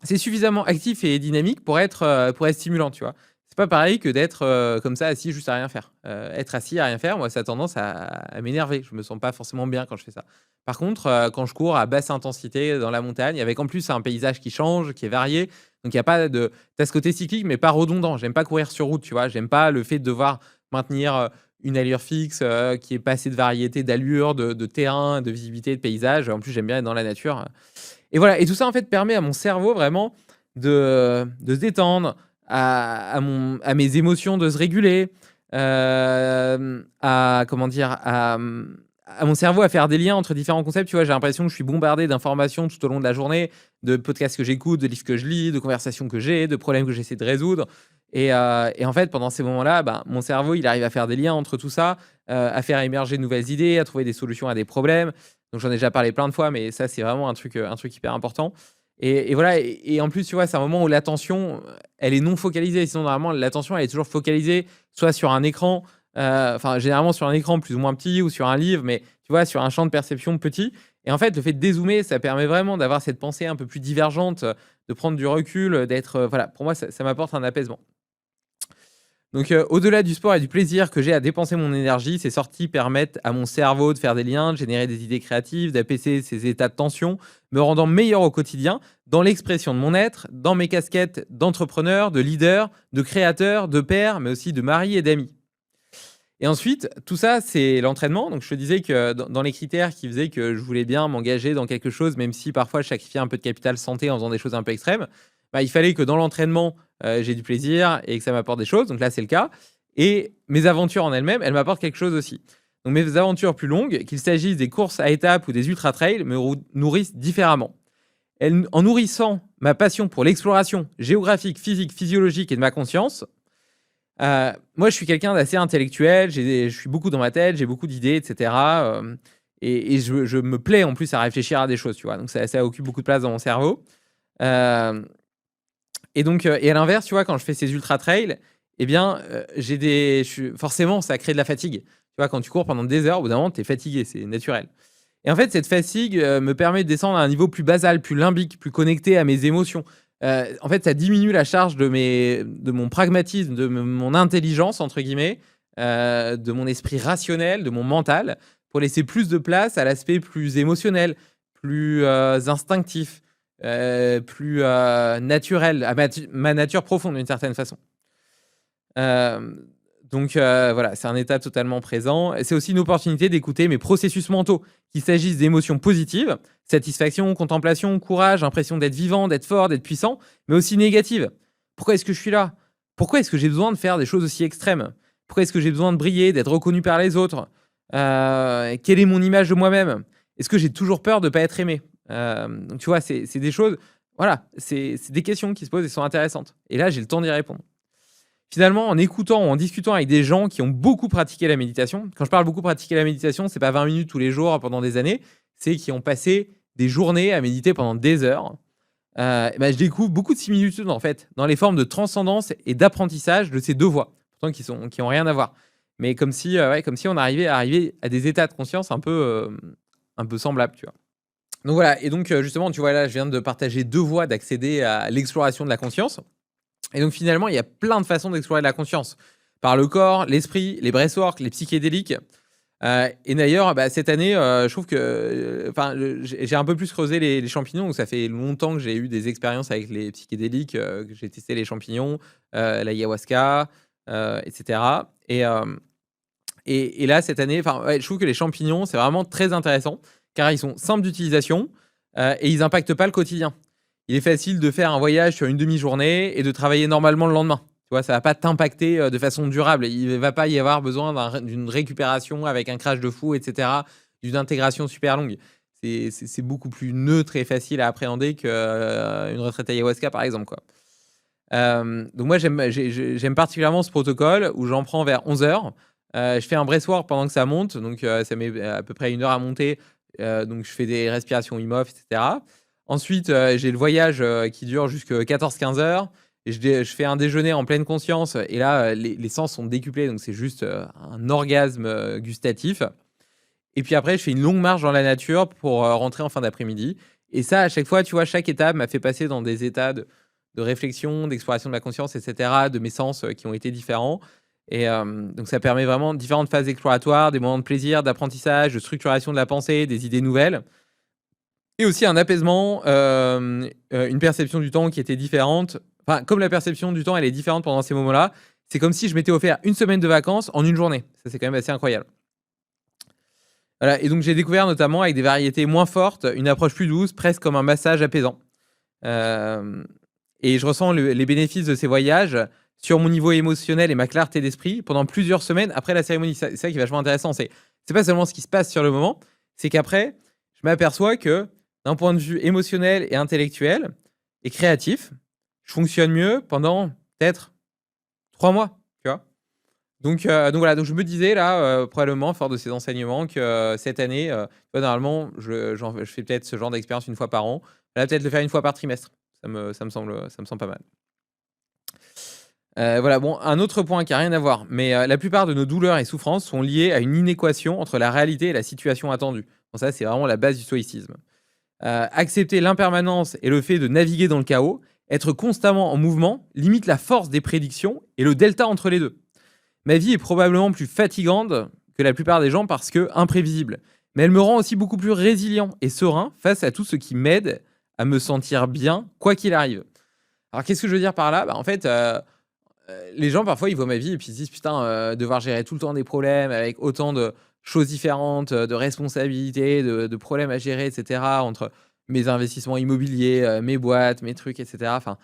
c'est suffisamment actif et dynamique pour être stimulant, tu vois? C'est pas pareil que d'être, comme ça assis juste à rien faire. Être assis à rien faire, moi, ça a tendance à m'énerver. Je me sens pas forcément bien quand je fais ça. Par contre, quand je cours à basse intensité dans la montagne, avec en plus un paysage qui change, qui est varié, donc il y a pas de tu as ce côté cyclique mais pas redondant. J'aime pas courir sur route, tu vois? J'aime pas le fait de devoir maintenir, une allure fixe, qui est pas assez de variété d'allure, de terrain, de visibilité, de paysage. En plus, j'aime bien être dans la nature. Et voilà, et tout ça, en fait, permet à mon cerveau vraiment de se détendre, à mes émotions de se réguler, à comment dire? À mon cerveau à faire des liens entre différents concepts. Tu vois, j'ai l'impression que je suis bombardé d'informations tout au long de la journée, de podcasts que j'écoute, de livres que je lis, de conversations que j'ai, de problèmes que j'essaie de résoudre. Et en fait, pendant ces moments-là, ben, mon cerveau, il arrive à faire des liens entre tout ça, à faire émerger de nouvelles idées, à trouver des solutions à des problèmes. Donc j'en ai déjà parlé plein de fois, mais ça, c'est vraiment un truc hyper important. Et voilà, et en plus, tu vois, c'est un moment où l'attention, elle est non focalisée. Sinon, normalement, l'attention, elle est toujours focalisée soit sur un écran, enfin, généralement sur un écran plus ou moins petit ou sur un livre, mais tu vois, sur un champ de perception petit. Et en fait, le fait de dézoomer, ça permet vraiment d'avoir cette pensée un peu plus divergente, de prendre du recul, d'être, voilà, pour moi, ça m'apporte un apaisement. Donc, au-delà du sport et du plaisir que j'ai à dépenser mon énergie, ces sorties permettent à mon cerveau de faire des liens, de générer des idées créatives, d'apaiser ces états de tension, me rendant meilleur au quotidien dans l'expression de mon être, dans mes casquettes d'entrepreneur, de leader, de créateur, de père, mais aussi de mari et d'ami. Et ensuite, tout ça, c'est l'entraînement. Donc, je te disais que dans les critères qui faisaient que je voulais bien m'engager dans quelque chose, même si parfois je sacrifiais un peu de capital santé en faisant des choses un peu extrêmes, bah, il fallait que dans l'entraînement, j'ai du plaisir et que ça m'apporte des choses. Donc là, c'est le cas. Et mes aventures en elles-mêmes, elles m'apportent quelque chose aussi. Donc mes aventures plus longues, qu'il s'agisse des courses à étapes ou des ultra-trails, me nourrissent différemment. En nourrissant ma passion pour l'exploration géographique, physique, physiologique et de ma conscience, moi, je suis quelqu'un d'assez intellectuel, je suis beaucoup dans ma tête, j'ai beaucoup d'idées, etc. Et je me plais en plus à réfléchir à des choses, tu vois. Donc ça occupe beaucoup de place dans mon cerveau. Euh, et donc, et à l'inverse, tu vois, quand je fais ces ultra trails, eh bien, forcément, ça crée de la fatigue. Tu vois, quand tu cours pendant des heures, au bout d'un moment, tu es fatigué, c'est naturel. Et en fait, cette fatigue me permet de descendre à un niveau plus basal, plus limbique, plus connecté à mes émotions. En fait, ça diminue la charge de mon pragmatisme, de mon intelligence, entre guillemets, de mon esprit rationnel, de mon mental, pour laisser plus de place à l'aspect plus émotionnel, plus instinctif, plus naturel, à ma nature profonde d'une certaine façon. Donc voilà, c'est un état totalement présent. C'est aussi une opportunité d'écouter mes processus mentaux, qu'il s'agisse d'émotions positives, satisfaction, contemplation, courage, impression d'être vivant, d'être fort, d'être puissant, mais aussi négatives. Pourquoi est-ce que je suis là? Pourquoi est-ce que j'ai besoin de faire des choses aussi extrêmes? Pourquoi est-ce que j'ai besoin de briller, d'être reconnu par les autres? Quelle est mon image de moi-même? Est-ce que j'ai toujours peur de ne pas être aimé? Donc tu vois, c'est des choses, voilà, c'est des questions qui se posent et sont intéressantes. Et là, j'ai le temps d'y répondre. Finalement, en écoutant ou en discutant avec des gens qui ont beaucoup pratiqué la méditation, quand je parle beaucoup pratiquer la méditation, c'est pas 20 minutes tous les jours pendant des années, c'est qui ont passé des journées à méditer pendant des heures. Je découvre beaucoup de similitudes en fait dans les formes de transcendance et d'apprentissage de ces deux voies, pourtant qui ont rien à voir. Mais comme si on arrivait à des états de conscience un peu semblables, tu vois. Donc voilà, et donc justement, tu vois là, je viens de partager deux voies d'accéder à l'exploration de la conscience. Et donc finalement, il y a plein de façons d'explorer la conscience. Par le corps, l'esprit, les breathwork, les psychédéliques. Et d'ailleurs, cette année, je trouve que j'ai un peu plus creusé les champignons. Donc ça fait longtemps que j'ai eu des expériences avec les psychédéliques, que j'ai testé les champignons, l'ayahuasca, etc. Et là, cette année, je trouve que les champignons, c'est vraiment très intéressant, car ils sont simples d'utilisation et ils n'impactent pas le quotidien. Il est facile de faire un voyage sur une demi-journée et de travailler normalement le lendemain. Tu vois, ça va pas t'impacter de façon durable. Il va pas y avoir besoin d'une récupération avec un crash de fou, etc., d'une intégration super longue. C'est beaucoup plus neutre et facile à appréhender qu'une retraite ayahuasca, par exemple, quoi. Donc moi, j'aime particulièrement ce protocole où j'en prends vers 11 heures. Je fais un breathwork pendant que ça monte, donc ça met à peu près 1 heure à monter. Donc je fais des respirations Wim Hof, etc. Ensuite, j'ai le voyage qui dure jusqu'à 14-15 heures. Et je fais un déjeuner en pleine conscience. Et là, les sens sont décuplés. Donc, c'est juste un orgasme gustatif. Et puis après, je fais une longue marche dans la nature pour rentrer en fin d'après-midi. Et ça, à chaque fois, tu vois, chaque étape m'a fait passer dans des états de réflexion, d'exploration de la conscience, etc., de mes sens qui ont été différents. Et donc, ça permet vraiment différentes phases exploratoires, des moments de plaisir, d'apprentissage, de structuration de la pensée, des idées nouvelles. Et aussi un apaisement, une perception du temps qui était différente. Enfin, comme la perception du temps, elle est différente pendant ces moments-là, c'est comme si je m'étais offert 1 semaine de vacances en une journée. Ça, c'est quand même assez incroyable. Voilà, et donc j'ai découvert notamment avec des variétés moins fortes, une approche plus douce, presque comme un massage apaisant. Et je ressens les bénéfices de ces voyages sur mon niveau émotionnel et ma clarté d'esprit pendant plusieurs semaines après la cérémonie. C'est ça qui est vachement intéressant. C'est pas seulement ce qui se passe sur le moment, c'est qu'après, je m'aperçois que d'un point de vue émotionnel et intellectuel et créatif, je fonctionne mieux pendant peut-être 3 mois, tu vois. Donc voilà, donc je me disais là, probablement, fort de ces enseignements, que cette année, tu vois, normalement, je fais peut-être ce genre d'expérience 1 fois par an. Là, peut-être le faire 1 fois par trimestre. Ça me semble pas mal. Voilà, bon, un autre point qui n'a rien à voir, mais la plupart de nos douleurs et souffrances sont liées à une inéquation entre la réalité et la situation attendue. Bon, ça, c'est vraiment la base du stoïcisme. Accepter l'impermanence et le fait de naviguer dans le chaos, être constamment en mouvement, limite la force des prédictions et le delta entre les deux. Ma vie est probablement plus fatigante que la plupart des gens parce que imprévisible, mais elle me rend aussi beaucoup plus résilient et serein face à tout ce qui m'aide à me sentir bien, quoi qu'il arrive. Alors, qu'est-ce que je veux dire par là? En fait, les gens, parfois, ils voient ma vie et puis ils se disent, putain, devoir gérer tout le temps des problèmes avec autant de choses différentes, de responsabilités, de problèmes à gérer, etc., entre mes investissements immobiliers, mes boîtes, mes trucs, etc. Enfin,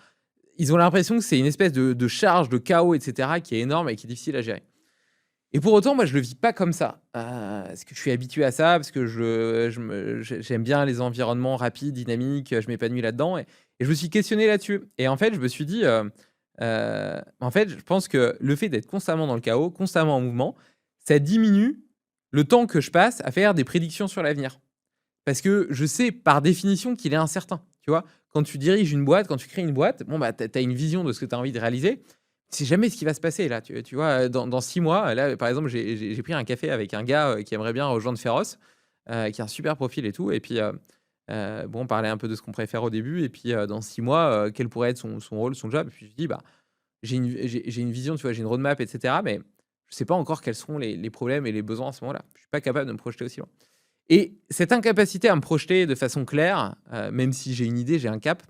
ils ont l'impression que c'est une espèce de charge, de chaos, etc., qui est énorme et qui est difficile à gérer. Et pour autant, moi, je le vis pas comme ça. Parce que je suis habitué à ça, parce que j'aime bien les environnements rapides, dynamiques, je m'épanouis là-dedans. Et je me suis questionné là-dessus. Et en fait, je me suis dit, en fait, je pense que le fait d'être constamment dans le chaos, constamment en mouvement, ça diminue le temps que je passe à faire des prédictions sur l'avenir. Parce que je sais par définition qu'il est incertain. Tu vois, quand tu diriges une boîte, quand tu crées une boîte, bon, bah, tu as une vision de ce que tu as envie de réaliser. Tu sais jamais ce qui va se passer là. Tu vois, dans 6 mois, là, par exemple, j'ai pris un café avec un gars qui aimerait bien rejoindre Féroce, qui a un super profil et tout. Et puis, bon, on parlait un peu de ce qu'on préfère au début. Et puis, dans 6 mois, quel pourrait être son rôle, son job. Et puis, je dis, bah, j'ai une vision, tu vois, j'ai une roadmap, etc. Mais je sais pas encore quels seront les problèmes et les besoins à ce moment-là. Je suis pas capable de me projeter aussi loin. Et cette incapacité à me projeter de façon claire, même si j'ai une idée, j'ai un cap,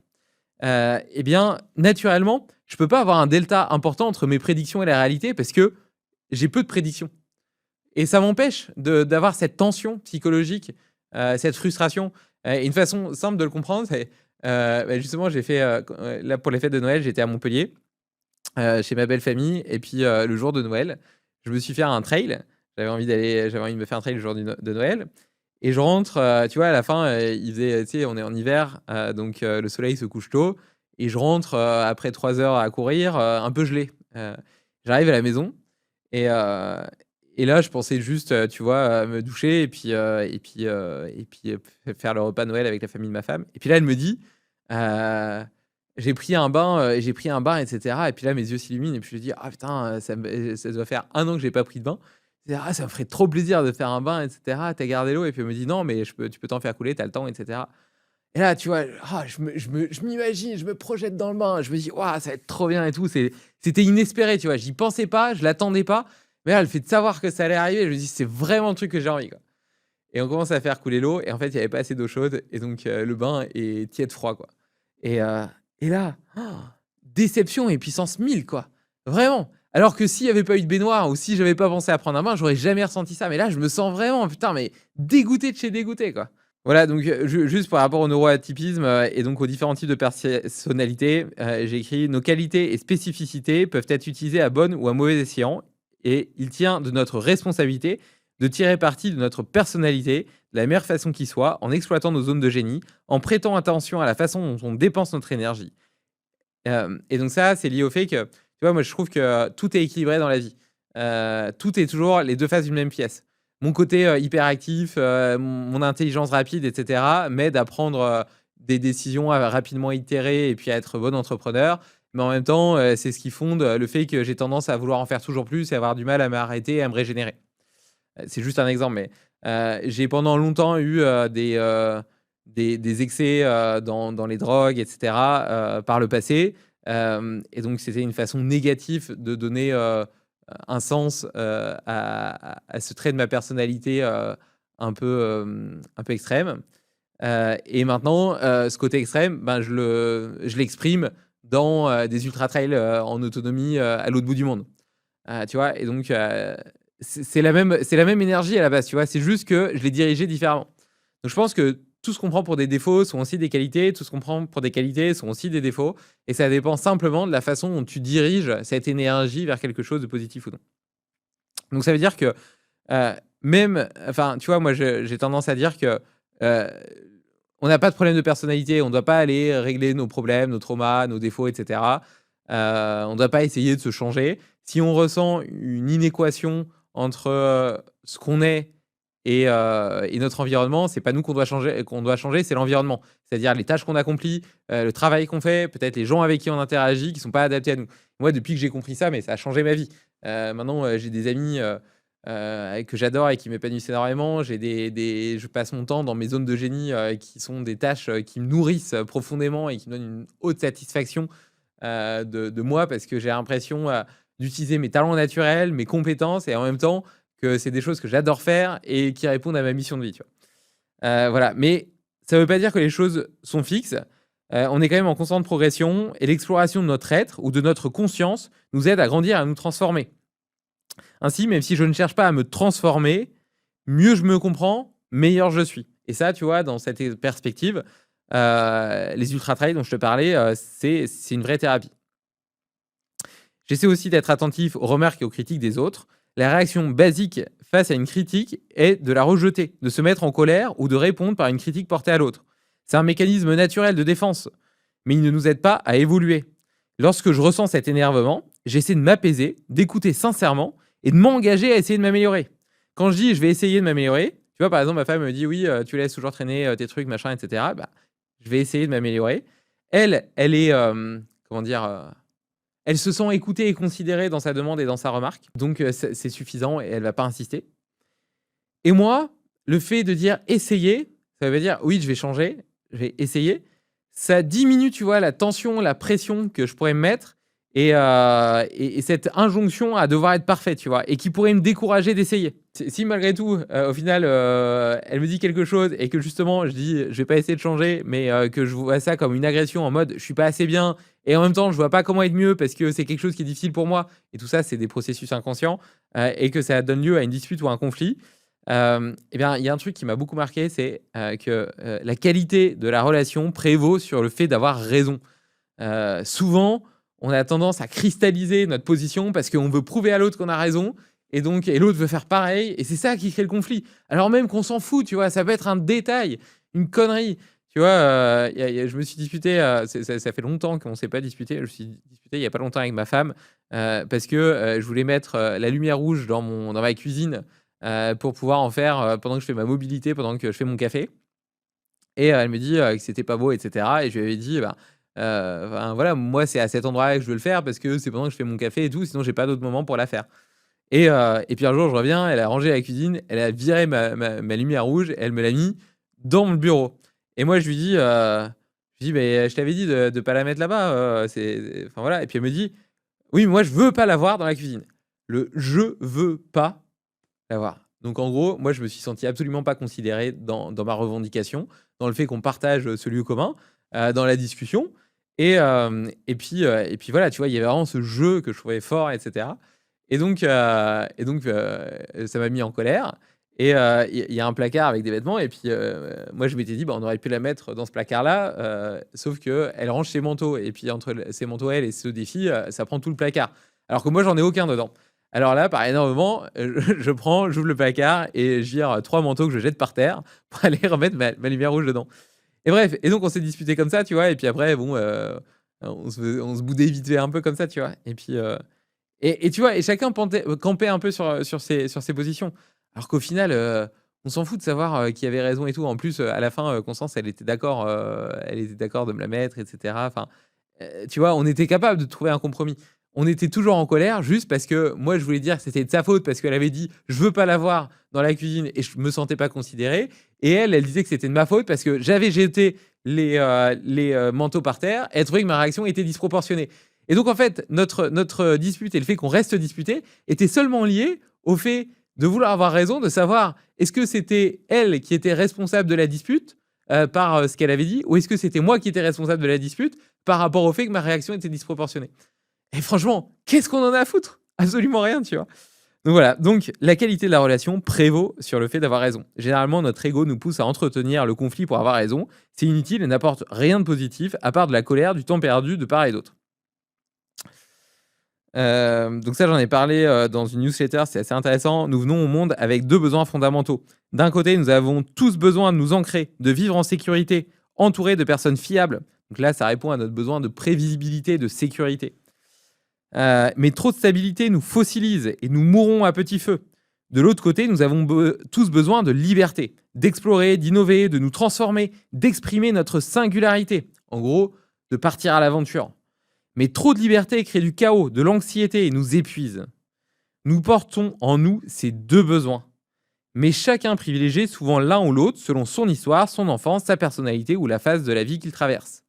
eh bien, naturellement, je peux pas avoir un delta important entre mes prédictions et la réalité parce que j'ai peu de prédictions. Et ça m'empêche d'avoir cette tension psychologique, cette frustration. Et une façon simple de le comprendre, c'est bah, justement, j'ai fait, là, pour les fêtes de Noël, j'étais à Montpellier, chez ma belle famille. Et puis, le jour de Noël, je me suis fait un trail. J'avais envie de me faire un trail le jour de Noël. Et je rentre, tu vois, à la fin, il faisait, tu sais, on est en hiver, donc le soleil se couche tôt. Et je rentre après 3 heures à courir, un peu gelé. J'arrive à la maison et, et là, je pensais juste, tu vois, me doucher et puis faire le repas de Noël avec la famille de ma femme. Et puis là, elle me dit, j'ai pris un bain, etc. Et puis là, mes yeux s'illuminent et puis je dis, ah putain, ça doit faire 1 an que j'ai pas pris de bain. Ah, ça me ferait trop plaisir de faire un bain, et cetera. Tu gardé l'eau? Et puis elle me dit: «Non, mais tu peux t'en faire couler, tu as le temps, et cetera». Et là, tu vois, je m'imagine, je me projette dans le bain, je me dis: «Waouh, ça va être trop bien et tout». C'était inespéré, tu vois? J'y pensais pas, je l'attendais pas. Mais là, le fait de savoir que ça allait arriver, je me dis: «C'est vraiment le truc que j'ai envie, quoi». Et on commence à faire couler l'eau et en fait, il y avait pas assez d'eau chaude et donc le bain est tiède froid, quoi. Et là, déception et puissance 1000, quoi. Vraiment. Alors que s'il y avait pas eu de baignoire ou si j'avais pas pensé à prendre un bain, j'aurais jamais ressenti ça. Mais là, je me sens vraiment, putain, mais dégoûté de chez dégoûté, quoi. Voilà, donc juste par rapport au neuroatypisme et donc aux différents types de personnalités, j'ai écrit: «Nos qualités et spécificités peuvent être utilisées à bon ou à mauvais escient et il tient de notre responsabilité de tirer parti de notre personnalité de la meilleure façon qui soit, en exploitant nos zones de génie, en prêtant attention à la façon dont on dépense notre énergie». Et donc ça, c'est lié au fait que, tu vois, moi, je trouve que tout est équilibré dans la vie. Tout est toujours les 2 faces d'une même pièce. Mon côté, hyperactif, mon intelligence rapide, et cetera, m'aide à prendre, des décisions, à rapidement itérer et puis à être bon entrepreneur. Mais en même temps, c'est ce qui fonde, le fait que j'ai tendance à vouloir en faire toujours plus et avoir du mal à m'arrêter et à me régénérer. C'est juste un exemple, mais j'ai pendant longtemps eu, des excès, dans les drogues, et cetera, par le passé. Et donc c'était une façon négative de donner, un sens, à ce trait de ma personnalité, un peu extrême. Et maintenant, ce côté extrême, ben, je l'exprime dans, des ultra trails, en autonomie, à l'autre bout du monde. Tu vois? Et donc, c'est la même énergie à la base, tu vois? C'est juste que je l'ai dirigée différemment. Donc je pense que tout ce qu'on prend pour des défauts sont aussi des qualités, tout ce qu'on prend pour des qualités sont aussi des défauts et ça dépend simplement de la façon dont tu diriges cette énergie vers quelque chose de positif ou non. Donc ça veut dire que, même enfin, tu vois, moi, j'ai tendance à dire que, heu, on n'a pas de problème de personnalité, on ne doit pas aller régler nos problèmes, nos traumas, nos défauts, et cetera. On ne doit pas essayer de se changer. Si on ressent une inéquation entre, ce qu'on est et notre environnement, c'est pas nous qu'on doit changer, c'est l'environnement. C'est-à-dire les tâches qu'on accomplit, le travail qu'on fait, peut-être les gens avec qui on interagit qui sont pas adaptés à nous. Moi, depuis que j'ai compris ça, mais ça a changé ma vie. Maintenant, j'ai des amis, que j'adore et qui m'épanouissent énormément. Je passe mon temps dans mes zones de génie, qui sont des tâches, qui me nourrissent, profondément et qui me donnent une haute satisfaction, de moi parce que j'ai l'impression, d'utiliser mes talents naturels, mes compétences et en même temps que c'est des choses que j'adore faire et qui répondent à ma mission de vie, tu vois? Voilà, mais ça ne veut pas dire que les choses sont fixes. On est quand même en constante progression et l'exploration de notre être ou de notre conscience nous aide à grandir, à nous transformer. Ainsi, même si je ne cherche pas à me transformer, mieux je me comprends, meilleur je suis. Et ça, tu vois, dans cette perspective, les ultra trails dont je te parlais, c'est une vraie thérapie. J'essaie aussi d'être attentif aux remarques et aux critiques des autres. La réaction basique face à une critique est de la rejeter, de se mettre en colère ou de répondre par une critique portée à l'autre. C'est un mécanisme naturel de défense, mais il ne nous aide pas à évoluer. Lorsque je ressens cet énervement, j'essaie de m'apaiser, d'écouter sincèrement et de m'engager à essayer de m'améliorer. Quand je dis je vais essayer de m'améliorer, tu vois, par exemple, ma femme me dit oui, tu laisses toujours traîner tes trucs, machin, etc. Bah, je vais essayer de m'améliorer. Elle est, comment dire, elle se sent écoutée et considérée dans sa demande et dans sa remarque. Donc, c'est suffisant et elle va pas insister. Et moi, le fait de dire essayer, ça veut dire oui, je vais changer, je vais essayer. Ça diminue, tu vois, la tension, la pression que je pourrais me mettre et cette injonction à devoir être parfait, tu vois, et qui pourrait me décourager d'essayer. Si malgré tout, au final, elle me dit quelque chose et que justement, je dis, je vais pas essayer de changer, mais que je vois ça comme une agression en mode, je suis pas assez bien et en même temps, je vois pas comment être mieux parce que c'est quelque chose qui est difficile pour moi. Et tout ça, c'est des processus inconscients et que ça donne lieu à une dispute ou à un conflit. Eh bien, il y a un truc qui m'a beaucoup marqué, c'est que la qualité de la relation prévaut sur le fait d'avoir raison. Souvent, on a tendance à cristalliser notre position parce qu'on veut prouver à l'autre qu'on a raison et donc et l'autre veut faire pareil et c'est ça qui crée le conflit. Alors même qu'on s'en fout, tu vois, ça peut être un détail, une connerie. Tu vois, je me suis disputé, ça fait longtemps qu'on ne s'est pas disputé. Je me suis disputé il y a pas longtemps avec ma femme parce que je voulais mettre la lumière rouge dans ma cuisine pour pouvoir en faire pendant que je fais ma mobilité, pendant que je fais mon café. Et elle me dit que c'était pas beau, et cetera. Et je lui avais dit, bah, enfin, voilà, moi, c'est à cet endroit-là que je veux le faire parce que c'est pendant que je fais mon café et tout, sinon j'ai pas d'autre moment pour la faire. Et puis un jour, je reviens, elle a rangé la cuisine, elle a viré ma lumière rouge, elle me l'a mis dans le bureau. Et moi, je lui dis: «Mais je t'avais dit de pas la mettre là-bas, c'est» enfin voilà. Et puis elle me dit: «Oui, mais moi, je veux pas la voir dans la cuisine». Le «je veux pas» l'avoir. Donc en gros, moi je me suis senti absolument pas considéré dans ma revendication, dans le fait qu'on partage, ce lieu commun, dans la discussion et puis voilà, tu vois? Il y avait vraiment ce jeu que je trouvais fort et cetera et donc ça m'a mis en colère il y a un placard avec des vêtements et puis, moi je m'étais dit: «Bah, on aurait pu la mettre dans ce placard-là», sauf qu'elle range ses manteaux et puis entre ses manteaux elle et ceux des filles, ça prend tout le placard. Alors que moi j'en ai aucun dedans. Alors là, par énervement, j'ouvre le placard et je vire 3 manteaux que je jette par terre pour aller remettre ma lumière rouge dedans. Et bref, et donc on s'est disputé comme ça, tu vois? Et puis après bon, on se boudait vite fait un peu comme ça, tu vois? Et puis, et tu vois? Et chacun campait un peu sur ses positions. Alors qu'au final, on s'en fout de savoir, qui avait raison et tout. En plus, à la fin, Constance, elle était d'accord de me la mettre et cetera. Enfin, tu vois? On était capable de trouver un compromis. On était toujours en colère juste parce que moi, je voulais dire que c'était de sa faute parce qu'elle avait dit: «Je veux pas la voir dans la cuisine» et je me sentais pas considéré et elle disait que c'était de ma faute parce que j'avais jeté les manteaux par terre et elle trouvait que ma réaction était disproportionnée. Et donc en fait, notre dispute et le fait qu'on reste disputé était seulement lié au fait de vouloir avoir raison, de savoir est-ce que c'était elle qui était responsable de la dispute, par, ce qu'elle avait dit ou est-ce que c'était moi qui étais responsable de la dispute par rapport au fait que ma réaction était disproportionnée? Et franchement, qu'est-ce qu'on en a à foutre? Absolument rien, tu vois? Donc voilà, donc la qualité de la relation prévaut sur le fait d'avoir raison. Généralement, notre ego nous pousse à entretenir le conflit pour avoir raison. C'est inutile et n'apporte rien de positif, à part de la colère, du temps perdu de part et d'autre. Donc ça, j'en ai parlé, dans une newsletter, c'est assez intéressant. Nous venons au monde avec 2 besoins fondamentaux. D'un côté, nous avons tous besoin de nous ancrer, de vivre en sécurité, entourés de personnes fiables. Donc là, ça répond à notre besoin de prévisibilité, de sécurité. Mais trop de stabilité nous fossilise et nous mourrons à petit feu. De l'autre côté, nous avons tous besoin de liberté, d'explorer, d'innover, de nous transformer, d'exprimer notre singularité. En gros, de partir à l'aventure. Mais trop de liberté crée du chaos, de l'anxiété et nous épuise. Nous portons en nous ces 2 besoins. Mais chacun privilégie souvent l'un ou l'autre selon son histoire, son enfance, sa personnalité ou la phase de la vie qu'il traverse.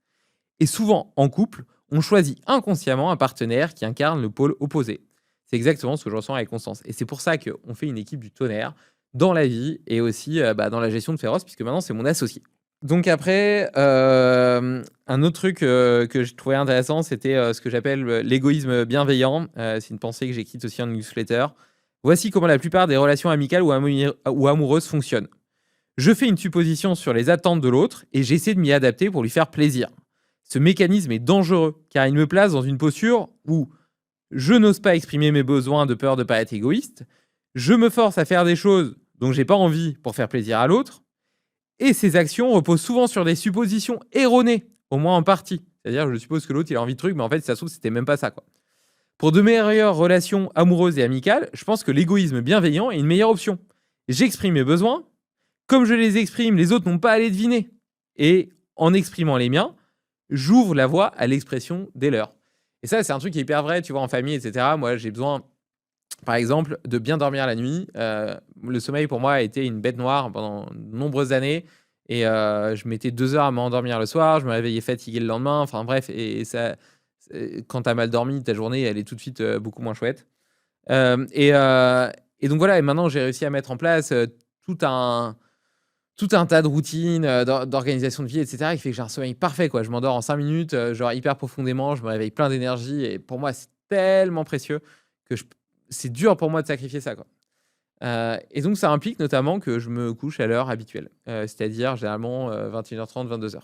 Et souvent, en couple, on choisit inconsciemment un partenaire qui incarne le pôle opposé. C'est exactement ce que je ressens avec Constance. Et c'est pour ça qu'on fait une équipe du tonnerre dans la vie et aussi dans la gestion de Féroce, puisque maintenant c'est mon associé. Donc après, un autre truc que je trouvais intéressant, c'était ce que j'appelle l'égoïsme bienveillant. C'est une pensée que j'écris aussi en newsletter. Voici comment la plupart des relations amicales ou amoureuses fonctionnent. Je fais une supposition sur les attentes de l'autre et j'essaie de m'y adapter pour lui faire plaisir. Ce mécanisme est dangereux car il me place dans une posture où Je n'ose pas exprimer mes besoins de peur de paraître égoïste. Je me force à faire des choses dont j'ai pas envie pour faire plaisir à l'autre. Et ces actions reposent souvent sur des suppositions erronées, au moins en partie. C'est-à-dire, je suppose que l'autre, il a envie de trucs, mais en fait, si ça se trouve, c'était même pas ça, quoi. Pour de meilleures relations amoureuses et amicales, je pense que l'égoïsme bienveillant est une meilleure option. J'exprime mes besoins. Comme je les exprime, les autres n'ont pas à les deviner. Et en exprimant les miens, j'ouvre la voie à l'expression des leurs. Et ça, c'est un truc qui est hyper vrai, tu vois, en famille, etc. Moi, j'ai besoin, par exemple, de bien dormir la nuit. Le sommeil, pour moi, a été une bête noire pendant de nombreuses années. Et je mettais 2 heures à m'endormir le soir. Je me réveillais fatigué le lendemain. Enfin, bref. Et ça, quand tu as mal dormi, ta journée, elle est tout de suite beaucoup moins chouette. Et donc, voilà. Et maintenant, j'ai réussi à mettre en place tout un tas de routines, d'organisation de vie, etc., qui fait que j'ai un sommeil parfait, quoi. Je m'endors en 5 minutes, genre hyper profondément, je me réveille plein d'énergie et pour moi, c'est tellement précieux que c'est dur pour moi de sacrifier ça, quoi. Et donc ça implique notamment que je me couche à l'heure habituelle, c'est-à-dire généralement 21h30, 22h.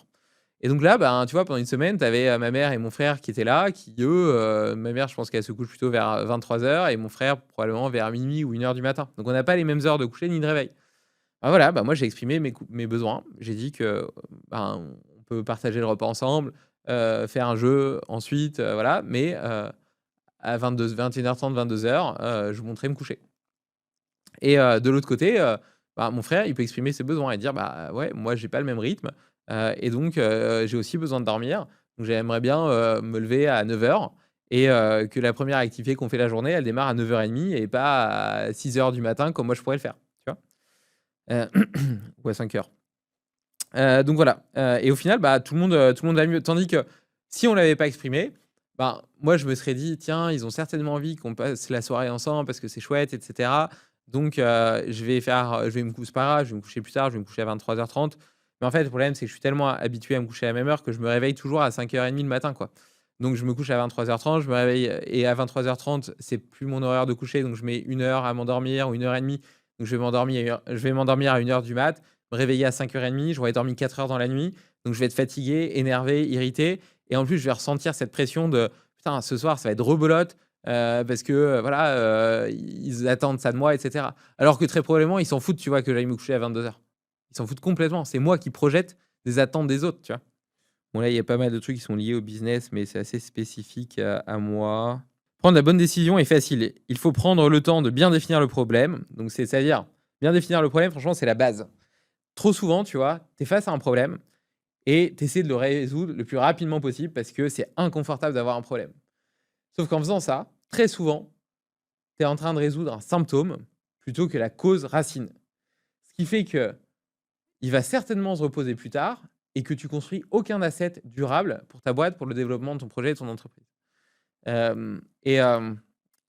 Et donc là, ben, tu vois, pendant une semaine, tu avais ma mère et mon frère qui étaient là, qui eux, ma mère, je pense qu'elle se couche plutôt vers 23h et mon frère probablement vers minuit ou 1h du matin. Donc on n'a pas les mêmes heures de coucher ni de réveil. Ah voilà, bah moi j'ai exprimé mes besoins. J'ai dit que ben, on peut partager le repas ensemble, faire un jeu ensuite, voilà, mais à 21h30, 22h, je vous montrais me coucher. Et de l'autre côté, bah, mon frère, il peut exprimer ses besoins et dire bah ouais, moi j'ai pas le même rythme, et donc j'ai aussi besoin de dormir. Donc j'aimerais bien me lever à 9h et que la première activité qu'on fait la journée, elle démarre à 9h30 et pas à 6h du matin comme moi je pourrais le faire, tu vois. Ou à 5h. Donc voilà, et au final, bah, tout le monde va mieux. Tandis que si on l'avait pas exprimé, ben, moi je me serais dit: «Tiens, ils ont certainement envie qu'on passe la soirée ensemble parce que c'est chouette et cetera. Donc je vais me coucher, c'est pas grave, je vais me coucher plus tard, je vais me coucher à 23h30». Mais en fait, le problème, c'est que je suis tellement habitué à me coucher à la même heure que je me réveille toujours à 5h30 le matin, quoi. Donc je me couche à 23h30, je me réveille et à 23h30, c'est plus mon horaire de coucher, donc je mets 1 heure à m'endormir ou 1h30. Donc je vais m'endormir à 1h du mat, me réveiller à 5h30, j'aurais dormi 4 heures dans la nuit, donc je vais être fatigué, énervé, irrité et en plus, je vais ressentir cette pression de: «Putain, ce soir, ça va être rebelote, parce que, voilà, ils attendent ça de moi» et cetera. Alors que très probablement, ils s'en foutent, tu vois, que j'aille me coucher à 22h. Ils s'en foutent complètement. C'est moi qui projette des attentes des autres, tu vois? Bon là, il y a pas mal de trucs qui sont liés au business, mais c'est assez spécifique à moi. Prendre la bonne décision est facile. Il faut prendre le temps de bien définir le problème. Donc c'est-à-dire, bien définir le problème, franchement, c'est la base. Trop souvent, tu vois, tu es face à un problème et tu essaies de le résoudre le plus rapidement possible parce que c'est inconfortable d'avoir un problème. Sauf qu'en faisant ça, très souvent, tu es en train de résoudre un symptôme plutôt que la cause racine. Ce qui fait que il va certainement se reposer plus tard et que tu construis aucun asset durable pour ta boîte, pour le développement de ton projet et de ton entreprise. Tu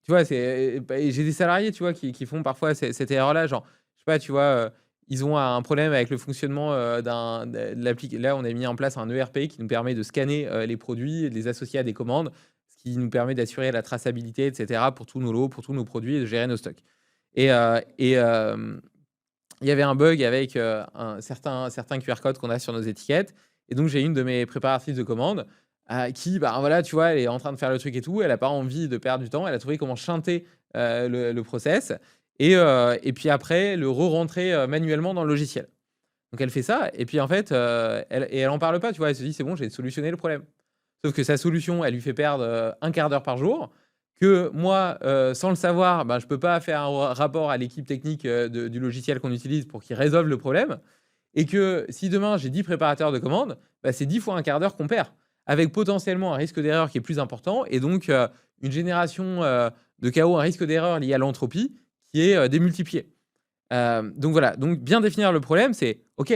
vois, j'ai des salariés, tu vois, qui font parfois cette erreur-là, genre, je sais pas, tu vois, ils ont un problème avec le fonctionnement, là, on a mis en place un ERP qui nous permet de scanner, les produits et de les associer à des commandes, ce qui nous permet d'assurer la traçabilité et cetera pour tous nos lots, pour tous nos produits et de gérer nos stocks. Il y avait un bug avec, un certains QR codes qu'on a sur nos étiquettes et donc j'ai une de mes préparatrices de commandes, qui, bah, voilà, tu vois, elle est en train de faire le truc et tout, elle a pas envie de perdre du temps, elle a trouvé comment chanter, le process et puis après le re-rentrer, manuellement dans le logiciel. Donc elle fait ça et puis en fait, elle en parle pas, tu vois? Elle se dit: «C'est bon, j'ai solutionné le problème». Sauf que sa solution, elle lui fait perdre, 1/4 d'heure par jour, que moi, sans le savoir, bah, je peux pas faire un rapport à l'équipe technique, du logiciel qu'on utilise pour qu'ils résolvent le problème et que si demain j'ai 10 préparateurs de commandes, bah, c'est 10 fois 1/4 d'heure qu'on perd, avec potentiellement un risque d'erreur qui est plus important et donc une génération, de chaos, un risque d'erreur lié à l'entropie qui est, démultiplié. Donc voilà, donc bien définir le problème, c'est: «OK,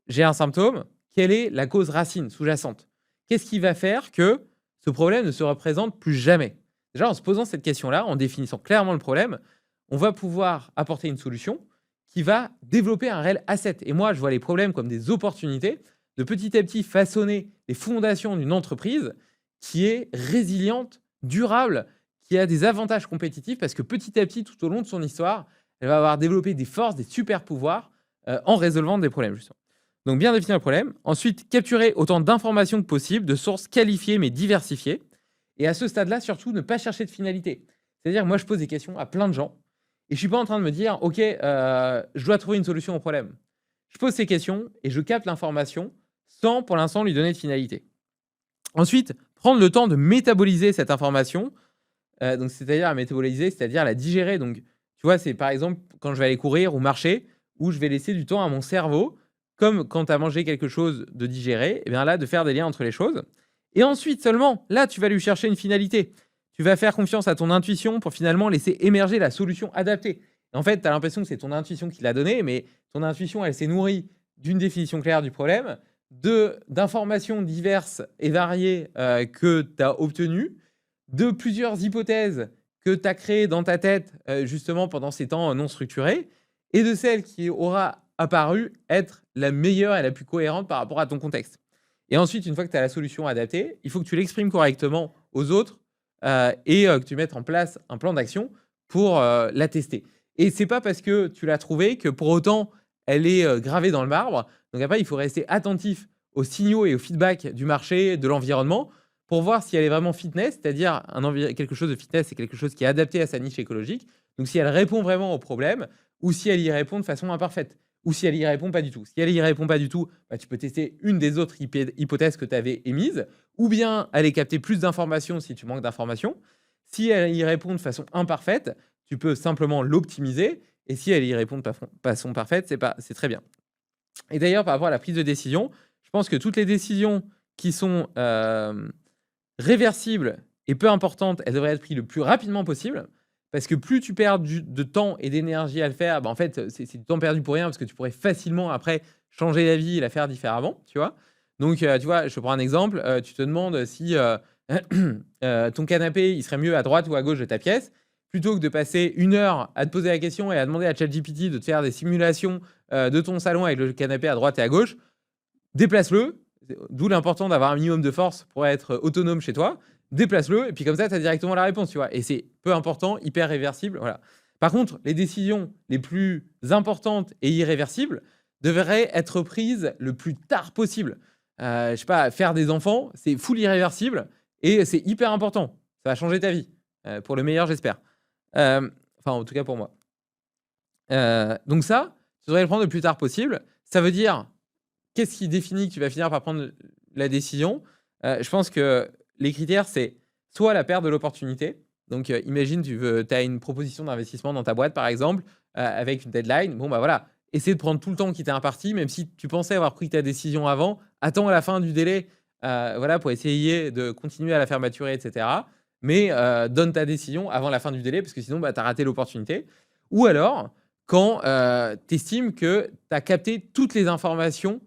j'ai un symptôme, quelle est la cause racine sous-jacente? Qu'est-ce qui va faire que ce problème ne se représente plus jamais?» Déjà, en se posant cette question-là, en définissant clairement le problème, on va pouvoir apporter une solution qui va développer un réel asset. Et moi, je vois les problèmes comme des opportunités de petit à petit façonner les fondations d'une entreprise qui est résiliente, durable, qui a des avantages compétitifs parce que petit à petit, tout au long de son histoire, elle va avoir développé des forces, des super pouvoirs en résolvant des problèmes, justement. Donc, bien définir le problème. Ensuite, capturer autant d'informations que possible, de sources qualifiées mais diversifiées. Et à ce stade-là, surtout, ne pas chercher de finalité. C'est-à-dire, moi, je pose des questions à plein de gens et je ne suis pas en train de me dire, OK, je dois trouver une solution au problème. Je pose ces questions et je capte l'information sans, pour l'instant, lui donner de finalité. Ensuite, prendre le temps de métaboliser cette information, donc c'est-à-dire la métaboliser, c'est-à-dire la digérer. Donc, tu vois, c'est par exemple quand je vais aller courir ou marcher, où je vais laisser du temps à mon cerveau, comme quand tu as mangé quelque chose, de digérer, et bien là, de faire des liens entre les choses. Et ensuite seulement, là, tu vas lui chercher une finalité. Tu vas faire confiance à ton intuition pour finalement laisser émerger la solution adaptée. Et en fait, tu as l'impression que c'est ton intuition qui l'a donnée, mais ton intuition, elle s'est nourrie d'une définition claire du problème, d'informations diverses et variées que tu as obtenues, de plusieurs hypothèses que tu as créées dans ta tête justement pendant ces temps non structurés, et de celle qui aura apparu être la meilleure et la plus cohérente par rapport à ton contexte. Et ensuite, une fois que tu as la solution adaptée, il faut que tu l'exprimes correctement aux autres et que tu mettes en place un plan d'action pour la tester. Et c'est pas parce que tu l'as trouvée que pour autant elle est gravée dans le marbre. Donc après, il faut rester attentif aux signaux et aux feedbacks du marché, de l'environnement, pour voir si elle est vraiment fitness, c'est-à-dire quelque chose de fitness, c'est quelque chose qui est adapté à sa niche écologique. Donc si elle répond vraiment au problème, ou si elle y répond de façon imparfaite, ou si elle y répond pas du tout. Si elle y répond pas du tout, bah, tu peux tester une des autres hypothèses que tu avais émises, ou bien aller capter plus d'informations si tu manques d'informations. Si elle y répond de façon imparfaite, tu peux simplement l'optimiser. Et si elle y répond de façon parfaite, c'est très bien. Et d'ailleurs, par rapport à la prise de décision, je pense que toutes les décisions qui sont réversibles et peu importantes, elles devraient être prises le plus rapidement possible. Parce que plus tu perds de temps et d'énergie à le faire, bah en fait, c'est du temps perdu pour rien parce que tu pourrais facilement après changer d'avis et la faire différemment, tu vois. Donc, tu vois, je te prends un exemple. Tu te demandes si ton canapé, il serait mieux à droite ou à gauche de ta pièce. Plutôt que de passer 1 heure à te poser la question et à demander à ChatGPT de te faire des simulations de ton salon avec le canapé à droite et à gauche, déplace-le. D'où l'important d'avoir un minimum de force pour être autonome chez toi. Déplace-le, et puis comme ça, tu as directement la réponse, tu vois. Et c'est peu important, hyper réversible, voilà. Par contre, les décisions les plus importantes et irréversibles devraient être prises le plus tard possible. Je sais pas, faire des enfants, c'est full irréversible, et c'est hyper important. Ça va changer ta vie, pour le meilleur, j'espère. Enfin, en tout cas pour moi. Donc ça, tu devrais le prendre le plus tard possible. Ça veut dire, qu'est-ce qui définit que tu vas finir par prendre la décision? Je pense que les critères, c'est soit la perte de l'opportunité. Donc, imagine, tu as une proposition d'investissement dans ta boîte, par exemple, avec une deadline. Bon, bah voilà, essaie de prendre tout le temps qui t'est imparti, même si tu pensais avoir pris ta décision avant. Attends à la fin du délai voilà, pour essayer de continuer à la faire maturer, etc. Mais donne ta décision avant la fin du délai, parce que sinon, bah, tu as raté l'opportunité. Ou alors, quand tu estimes que tu as capté toutes les informations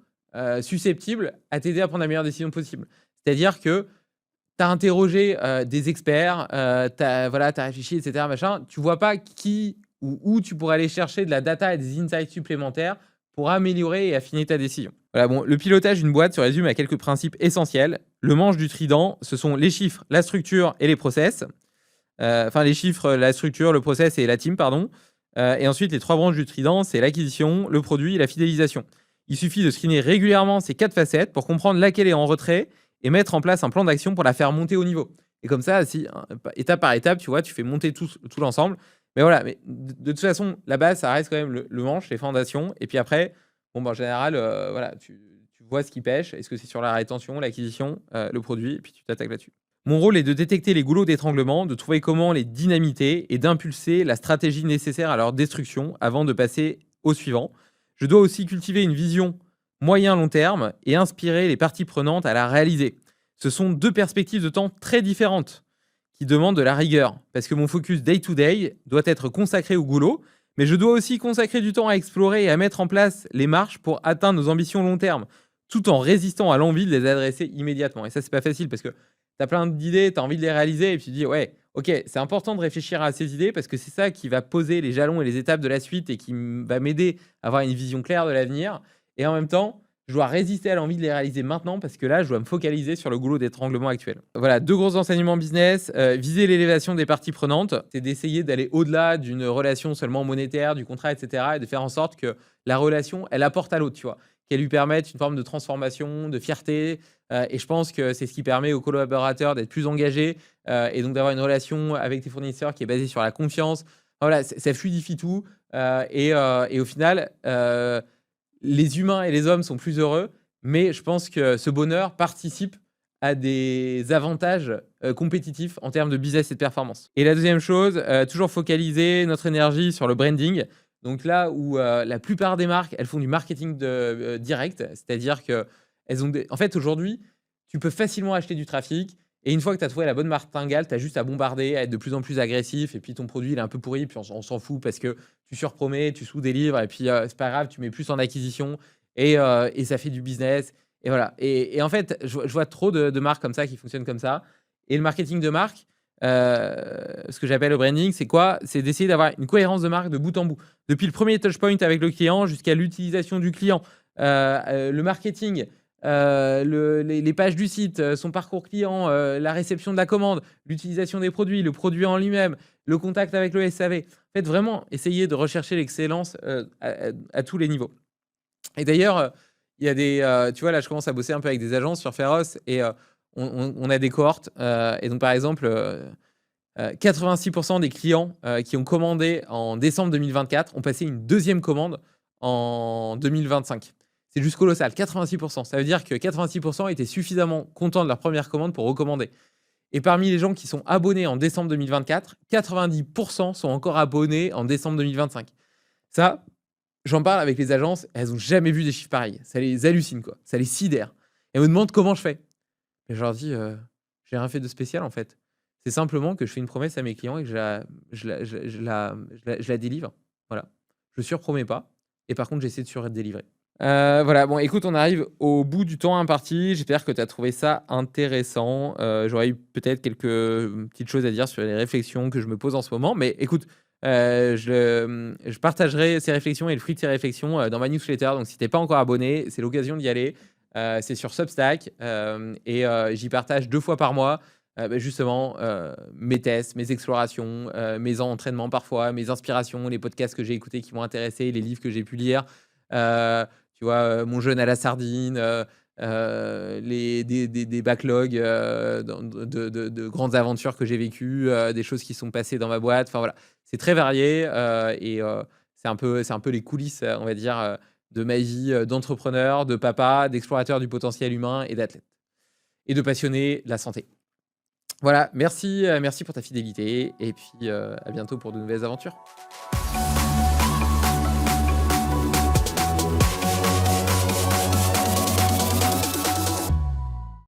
susceptibles à t'aider à prendre la meilleure décision possible. C'est-à-dire que tu as interrogé des experts, tu as réfléchi, etc. Machin. Tu ne vois pas qui ou où tu pourrais aller chercher de la data et des insights supplémentaires pour améliorer et affiner ta décision. Voilà, bon, le pilotage d'une boîte se résume à quelques principes essentiels. Le manche du trident, ce sont les chiffres, la structure et les process. Enfin, les chiffres, la structure, le process et la team, pardon. Et ensuite, les 3 branches du trident, c'est l'acquisition, le produit et la fidélisation. Il suffit de screener régulièrement ces 4 facettes pour comprendre laquelle est en retrait et mettre en place un plan d'action pour la faire monter au niveau. Et comme ça, si, étape par étape, tu vois, tu fais monter tout l'ensemble. Mais voilà, mais de toute façon, la base, ça reste quand même le manche, les fondations. Et puis après, bon, en général, voilà, tu vois ce qui pêche. Est-ce que c'est sur la rétention, l'acquisition, le produit, et puis tu t'attaques là-dessus. Mon rôle est de détecter les goulots d'étranglement, de trouver comment les dynamiter et d'impulser la stratégie nécessaire à leur destruction avant de passer au suivant. Je dois aussi cultiver une vision moyen-long terme et inspirer les parties prenantes à la réaliser. Ce sont 2 perspectives de temps très différentes qui demandent de la rigueur, parce que mon focus day-to-day doit être consacré au goulot, mais je dois aussi consacrer du temps à explorer et à mettre en place les marches pour atteindre nos ambitions long terme, tout en résistant à l'envie de les adresser immédiatement. Et ça, c'est pas facile, parce que tu as plein d'idées, tu as envie de les réaliser, et puis tu dis, ouais, ok, c'est important de réfléchir à ces idées, parce que c'est ça qui va poser les jalons et les étapes de la suite, et qui va m'aider à avoir une vision claire de l'avenir. Et en même temps, je dois résister à l'envie de les réaliser maintenant, parce que là, je dois me focaliser sur le goulot d'étranglement actuel. Voilà, 2 gros enseignements business. Viser l'élévation des parties prenantes, c'est d'essayer d'aller au-delà d'une relation seulement monétaire, du contrat, etc., et de faire en sorte que la relation, elle apporte à l'autre, tu vois. qu'elles lui permettent une forme de transformation, de fierté. Et je pense que c'est ce qui permet aux collaborateurs d'être plus engagés et donc d'avoir une relation avec tes fournisseurs qui est basée sur la confiance. Voilà, ça fluidifie tout. Et au final, les humains et les hommes sont plus heureux, mais je pense que ce bonheur participe à des avantages compétitifs en termes de business et de performance. Et la deuxième chose, toujours focaliser notre énergie sur le branding. Donc là où la plupart des marques, elles font du marketing direct, c'est-à-dire que en fait, aujourd'hui, tu peux facilement acheter du trafic. Et une fois que tu as trouvé la bonne martingale, tu as juste à bombarder, à être de plus en plus agressif. Et puis ton produit, il est un peu pourri, puis on s'en fout parce que tu surpromets, tu sous-délivres. Et puis c'est pas grave, tu mets plus en acquisition et ça fait du business. Et voilà. Et en fait, je vois trop de marques comme ça qui fonctionnent comme ça. Et le marketing de marque, ce que j'appelle le branding, c'est quoi? C'est d'essayer d'avoir une cohérence de marque de bout en bout. Depuis le premier touchpoint avec le client jusqu'à l'utilisation du client, le marketing, les pages du site, son parcours client, la réception de la commande, l'utilisation des produits, le produit en lui-même, le contact avec le SAV. En fait, vraiment, essayer de rechercher l'excellence à tous les niveaux. Et d'ailleurs, il y a des, tu vois, là, je commence à bosser un peu avec des agences sur Pharos et on a des cohortes. Et donc, par exemple, 86% des clients qui ont commandé en décembre 2024 ont passé une deuxième commande en 2025. C'est juste colossal, 86%. Ça veut dire que 86% étaient suffisamment contents de leur première commande pour recommander. Et parmi les gens qui sont abonnés en décembre 2024, 90% sont encore abonnés en décembre 2025. Ça, j'en parle avec les agences, elles n'ont jamais vu des chiffres pareils. Ça les hallucine, quoi. Ça les sidère. Elles me demandent comment je fais. Et je leur dis, j'ai rien fait de spécial, en fait. C'est simplement que je fais une promesse à mes clients et que je la délivre. Voilà. Je surpromets pas. Et par contre, j'essaie de sur-délivrer. Voilà, bon, écoute, on arrive au bout du temps imparti. J'espère que tu as trouvé ça intéressant. J'aurais eu peut-être quelques petites choses à dire sur les réflexions que je me pose en ce moment. Mais écoute, je partagerai ces réflexions et le fruit de ces réflexions dans ma newsletter. Donc, si tu n'es pas encore abonné, c'est l'occasion d'y aller. C'est sur Substack et j'y partage 2 fois par mois. Justement, mes tests, mes explorations, mes entraînements parfois, mes inspirations, les podcasts que j'ai écoutés qui m'ont intéressé, les livres que j'ai pu lire. Tu vois, mon jeûne à la sardine, des backlogs de grandes aventures que j'ai vécues, des choses qui sont passées dans ma boîte. Enfin voilà, c'est très varié et c'est un peu les coulisses, on va dire, de ma vie d'entrepreneur, de papa, d'explorateur du potentiel humain et d'athlète et de passionné de la santé. Voilà, merci pour ta fidélité et puis à bientôt pour de nouvelles aventures.